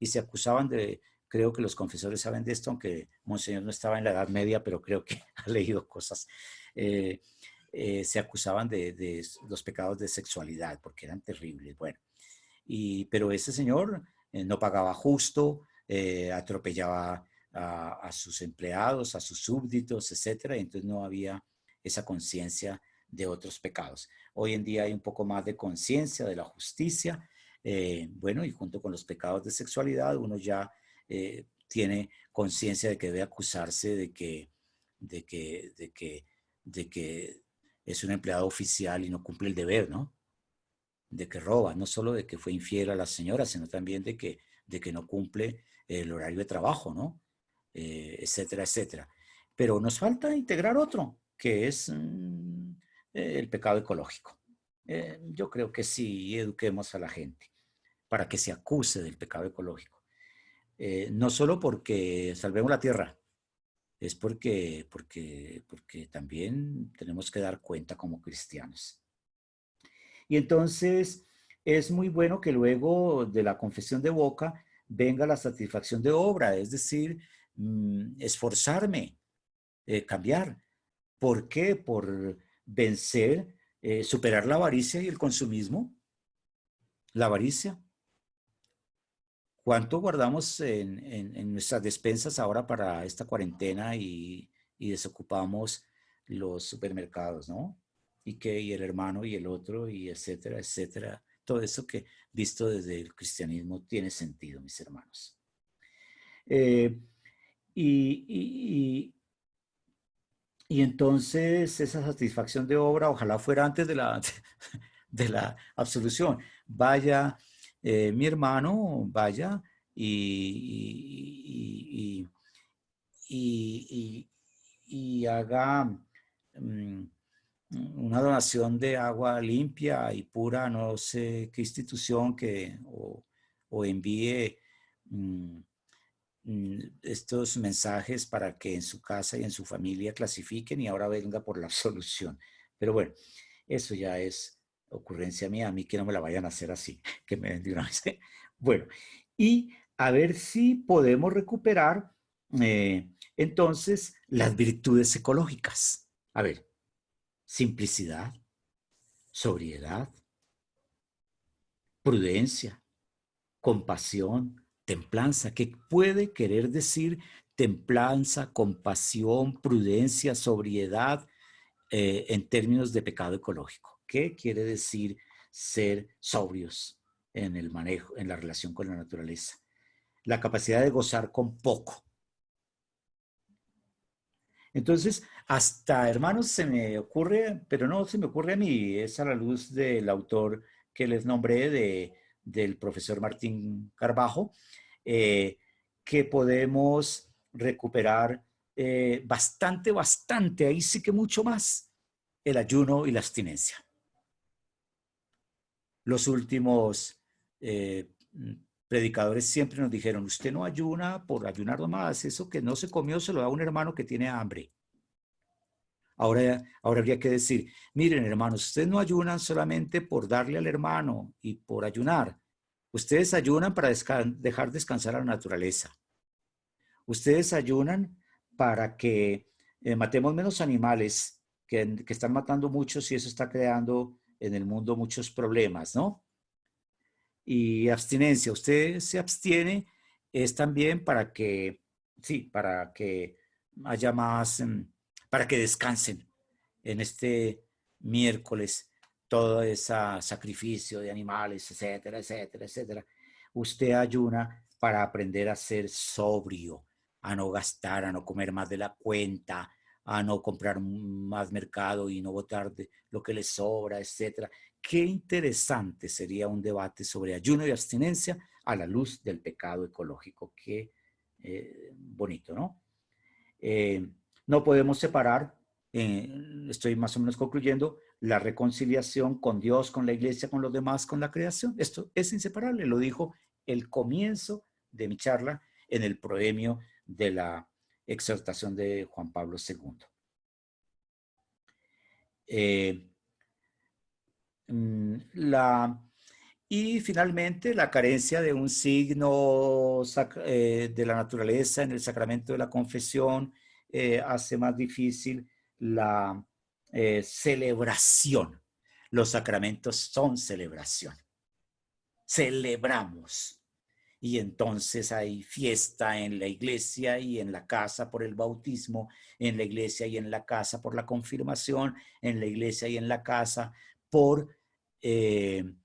se acusaban de, creo que los confesores saben de esto, aunque Monseñor no estaba en la Edad Media, pero creo que ha leído cosas. Se acusaban de los pecados de sexualidad, porque eran terribles. Bueno, pero ese señor no pagaba justo, atropellaba a sus empleados, a sus súbditos, etcétera, y entonces no había esa conciencia de otros pecados. Hoy en día hay un poco más de conciencia de la justicia, bueno, y junto con los pecados de sexualidad uno ya tiene conciencia de que debe acusarse de que es un empleado oficial y no cumple el deber, ¿no? De que roba, no solo de que fue infiel a la señora, sino también de que no cumple el horario de trabajo, ¿no? Etcétera, etcétera. Pero nos falta integrar otro, que es el pecado ecológico. Yo creo que sí, eduquemos a la gente para que se acuse del pecado ecológico. No solo porque salvemos la tierra, es porque también tenemos que dar cuenta como cristianos. Y entonces es muy bueno que luego de la confesión de boca venga la satisfacción de obra, es decir, esforzarme, cambiar. ¿Por qué? Por vencer, superar la avaricia y el consumismo. La avaricia. ¿Cuánto guardamos en nuestras despensas ahora para esta cuarentena y desocupamos los supermercados, ¿no? Y el hermano y el otro, y etcétera, etcétera. Todo eso que, visto desde el cristianismo, tiene sentido, mis hermanos. Y entonces esa satisfacción de obra, ojalá fuera antes de la absolución. Vaya, mi hermano, vaya y haga una donación de agua limpia y pura, no sé qué institución o envíe estos mensajes para que en su casa y en su familia clasifiquen y ahora venga por la absolución. Pero bueno, eso ya es ocurrencia mía, a mí que no me la vayan a hacer así, que me den de una vez. Bueno, y a ver si podemos recuperar Entonces, las virtudes ecológicas. A ver, simplicidad, sobriedad, prudencia, compasión, templanza. ¿Qué puede querer decir templanza, compasión, prudencia, sobriedad en términos de pecado ecológico? ¿Qué quiere decir ser sobrios en el manejo, en la relación con la naturaleza? La capacidad de gozar con poco. Entonces, hasta, hermanos, se me ocurre, pero no se me ocurre a mí, es a la luz del autor que les nombré, del profesor Martín Carbajo, que podemos recuperar bastante, ahí sí que mucho más, el ayuno y la abstinencia. Los últimos predicadores siempre nos dijeron, usted no ayuna por ayunar nomás, eso que no se comió se lo da a un hermano que tiene hambre. Ahora habría que decir, miren hermanos, ustedes no ayunan solamente por darle al hermano y por ayunar. Ustedes ayunan para dejar descansar a la naturaleza. Ustedes ayunan para que matemos menos animales, que están matando muchos y eso está creando en el mundo muchos problemas, ¿no? Y abstinencia, usted se abstiene es también para que, sí, para que haya más, para que descansen en este miércoles todo ese sacrificio de animales, etcétera, etcétera, etcétera. Usted ayuna para aprender a ser sobrio, a no gastar, a no comer más de la cuenta, a no comprar más mercado y no botar de lo que le sobra, etcétera. Qué interesante sería un debate sobre ayuno y abstinencia a la luz del pecado ecológico. Qué bonito, ¿no? No podemos separar, estoy más o menos concluyendo, la reconciliación con Dios, con la iglesia, con los demás, con la creación. Esto es inseparable, lo dijo el comienzo de mi charla en el proemio de la exhortación de Juan Pablo II. Y finalmente, la carencia de un signo de la naturaleza en el sacramento de la confesión hace más difícil la celebración. Los sacramentos son celebración. Celebramos. Y entonces hay fiesta en la iglesia y en la casa por el bautismo, en la iglesia y en la casa por la confirmación, en la iglesia y en la casa por el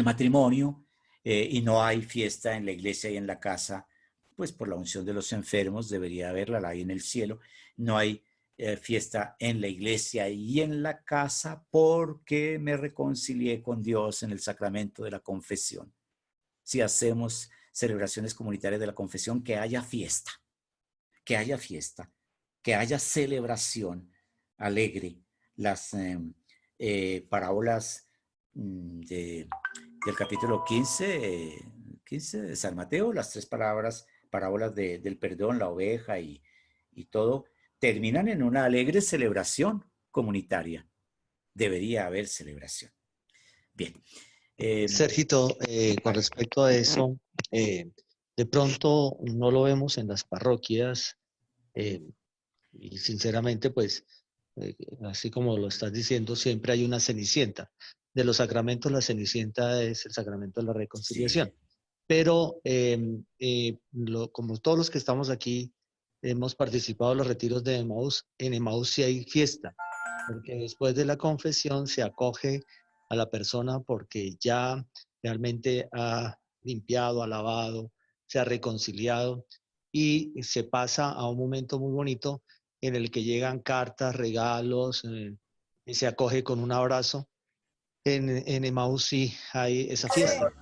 matrimonio, y no hay fiesta en la iglesia y en la casa, pues por la unción de los enfermos, debería haberla, la hay en el cielo. No hay fiesta en la iglesia y en la casa porque me reconcilié con Dios en el sacramento de la confesión. Si hacemos celebraciones comunitarias de la confesión, que haya fiesta, que haya celebración alegre. Las parábolas del capítulo 15 de San Mateo, las tres parábolas del perdón, la oveja y todo, terminan en una alegre celebración comunitaria. Debería haber celebración. Bien. Sergito, con respecto a eso, de pronto no lo vemos en las parroquias y sinceramente, pues, así como lo estás diciendo, siempre hay una cenicienta. De los sacramentos, la cenicienta es el sacramento de la reconciliación. Sí. Pero como todos los que estamos aquí hemos participado en los retiros de Emaús, en Emaús sí hay fiesta, porque después de la confesión se acoge a la persona porque ya realmente ha limpiado, ha lavado, se ha reconciliado y se pasa a un momento muy bonito en el que llegan cartas, regalos, y se acoge con un abrazo. En Emaús sí hay esa fiesta.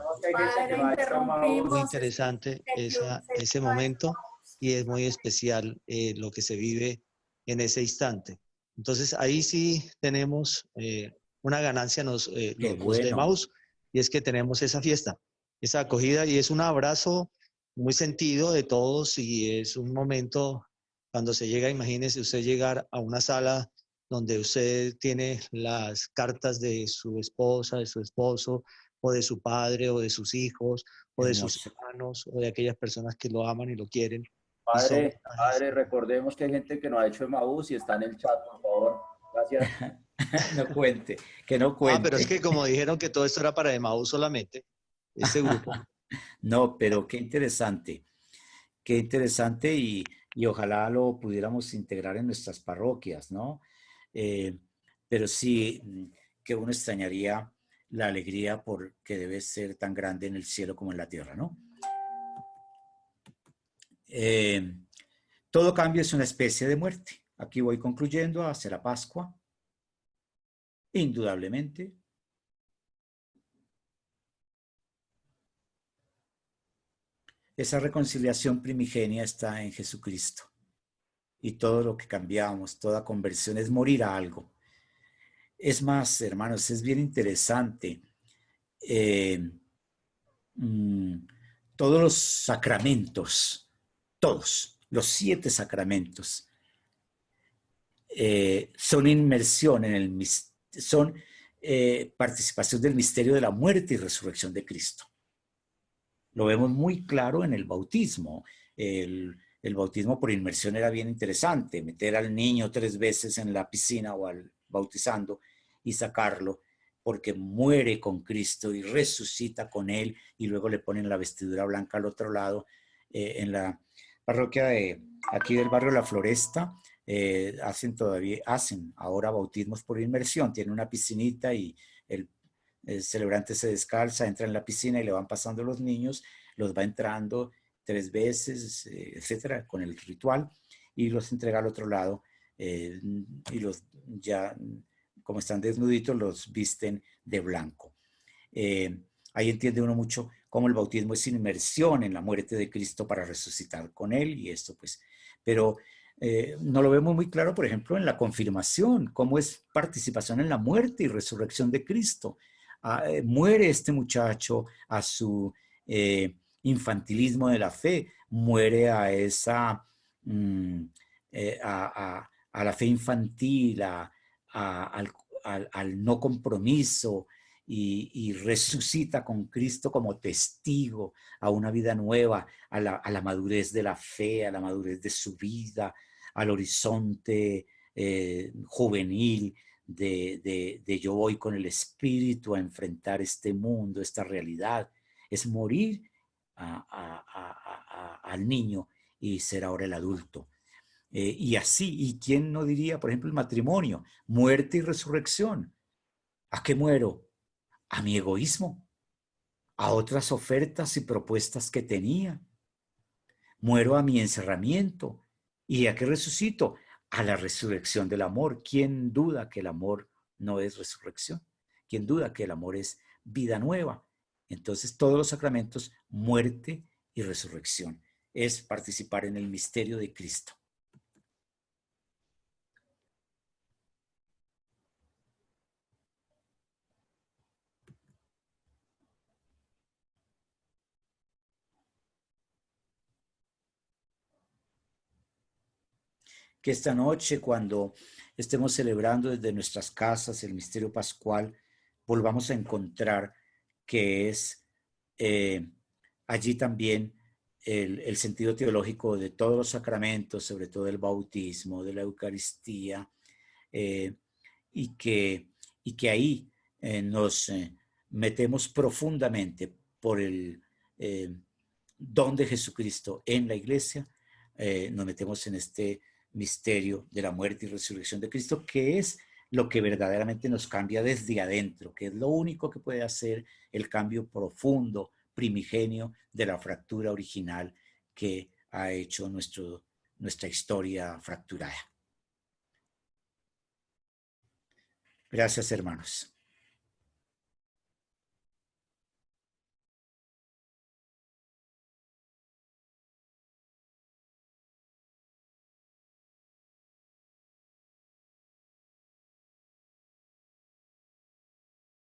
Muy interesante ese momento y es muy especial lo que se vive en ese instante. Entonces ahí sí tenemos una ganancia los de Emaús, y es que tenemos esa fiesta, esa acogida, y es un abrazo muy sentido de todos, y es un momento cuando se llega, imagínese usted llegar a una sala donde usted tiene las cartas de su esposa, de su esposo, o de su padre, o de sus hijos, o de sus Hermoso. hermanos, o de aquellas personas que lo aman y lo quieren. Padre, recordemos que hay gente que no ha hecho Emaús y está en el chat, por favor. Gracias. No cuente, que no Ah, pero es cuente. que como dijeron que todo esto era para Emaús solamente, este grupo. No, pero qué interesante y ojalá lo pudiéramos integrar en nuestras parroquias, ¿no? Pero sí que uno extrañaría la alegría porque debe ser tan grande en el cielo como en la tierra, ¿no? Todo cambio es una especie de muerte. Aquí voy concluyendo hacia la Pascua. Indudablemente, esa reconciliación primigenia está en Jesucristo. Y todo lo que cambiamos, toda conversión es morir a algo. Es más, hermanos, es bien interesante. Todos los sacramentos, todos, los 7 sacramentos, son inmersión en el son participación del misterio de la muerte y resurrección de Cristo. Lo vemos muy claro en el bautismo. El bautismo por inmersión era bien interesante, meter al niño 3 veces en la piscina o al bautizando y sacarlo, porque muere con Cristo y resucita con Él, y luego le ponen la vestidura blanca al otro lado. En la parroquia de aquí del barrio La Floresta, hacen ahora bautismos por inmersión, tienen una piscinita y el celebrante se descalza, entra en la piscina y le van pasando los niños, los va entrando 3 veces, etcétera, con el ritual, y los entrega al otro lado, y los ya, como están desnuditos, los visten de blanco. Ahí entiende uno mucho cómo el bautismo es inmersión en la muerte de Cristo para resucitar con Él, y esto pues, pero no lo vemos muy claro, por ejemplo, en la confirmación, cómo es participación en la muerte y resurrección de Cristo. Muere este muchacho a su infantilismo de la fe, muere a esa a la fe infantil, al no compromiso, y resucita con Cristo como testigo a una vida nueva, a la madurez de la fe, a la madurez de su vida, al horizonte juvenil de yo voy con el Espíritu a enfrentar este mundo, esta realidad. Es morir al niño y ser ahora el adulto. Y así, ¿y quién no diría, por ejemplo, el matrimonio? Muerte y resurrección. ¿A qué muero? A mi egoísmo, a otras ofertas y propuestas que tenía. Muero a mi encerramiento. ¿Y a qué resucito? A la resurrección del amor. ¿Quién duda que el amor no es resurrección? ¿Quién duda que el amor es vida nueva? Entonces, todos los sacramentos, muerte y resurrección, es participar en el misterio de Cristo. Que esta noche, cuando estemos celebrando desde nuestras casas el misterio pascual, volvamos a encontrar que es allí también el sentido teológico de todos los sacramentos, sobre todo el bautismo, de la Eucaristía, y que ahí nos metemos profundamente por el don de Jesucristo en la iglesia, nos metemos en este misterio de la muerte y resurrección de Cristo, que es lo que verdaderamente nos cambia desde adentro, que es lo único que puede hacer el cambio profundo, primigenio de la fractura original que ha hecho nuestra historia fracturada. Gracias, hermanos.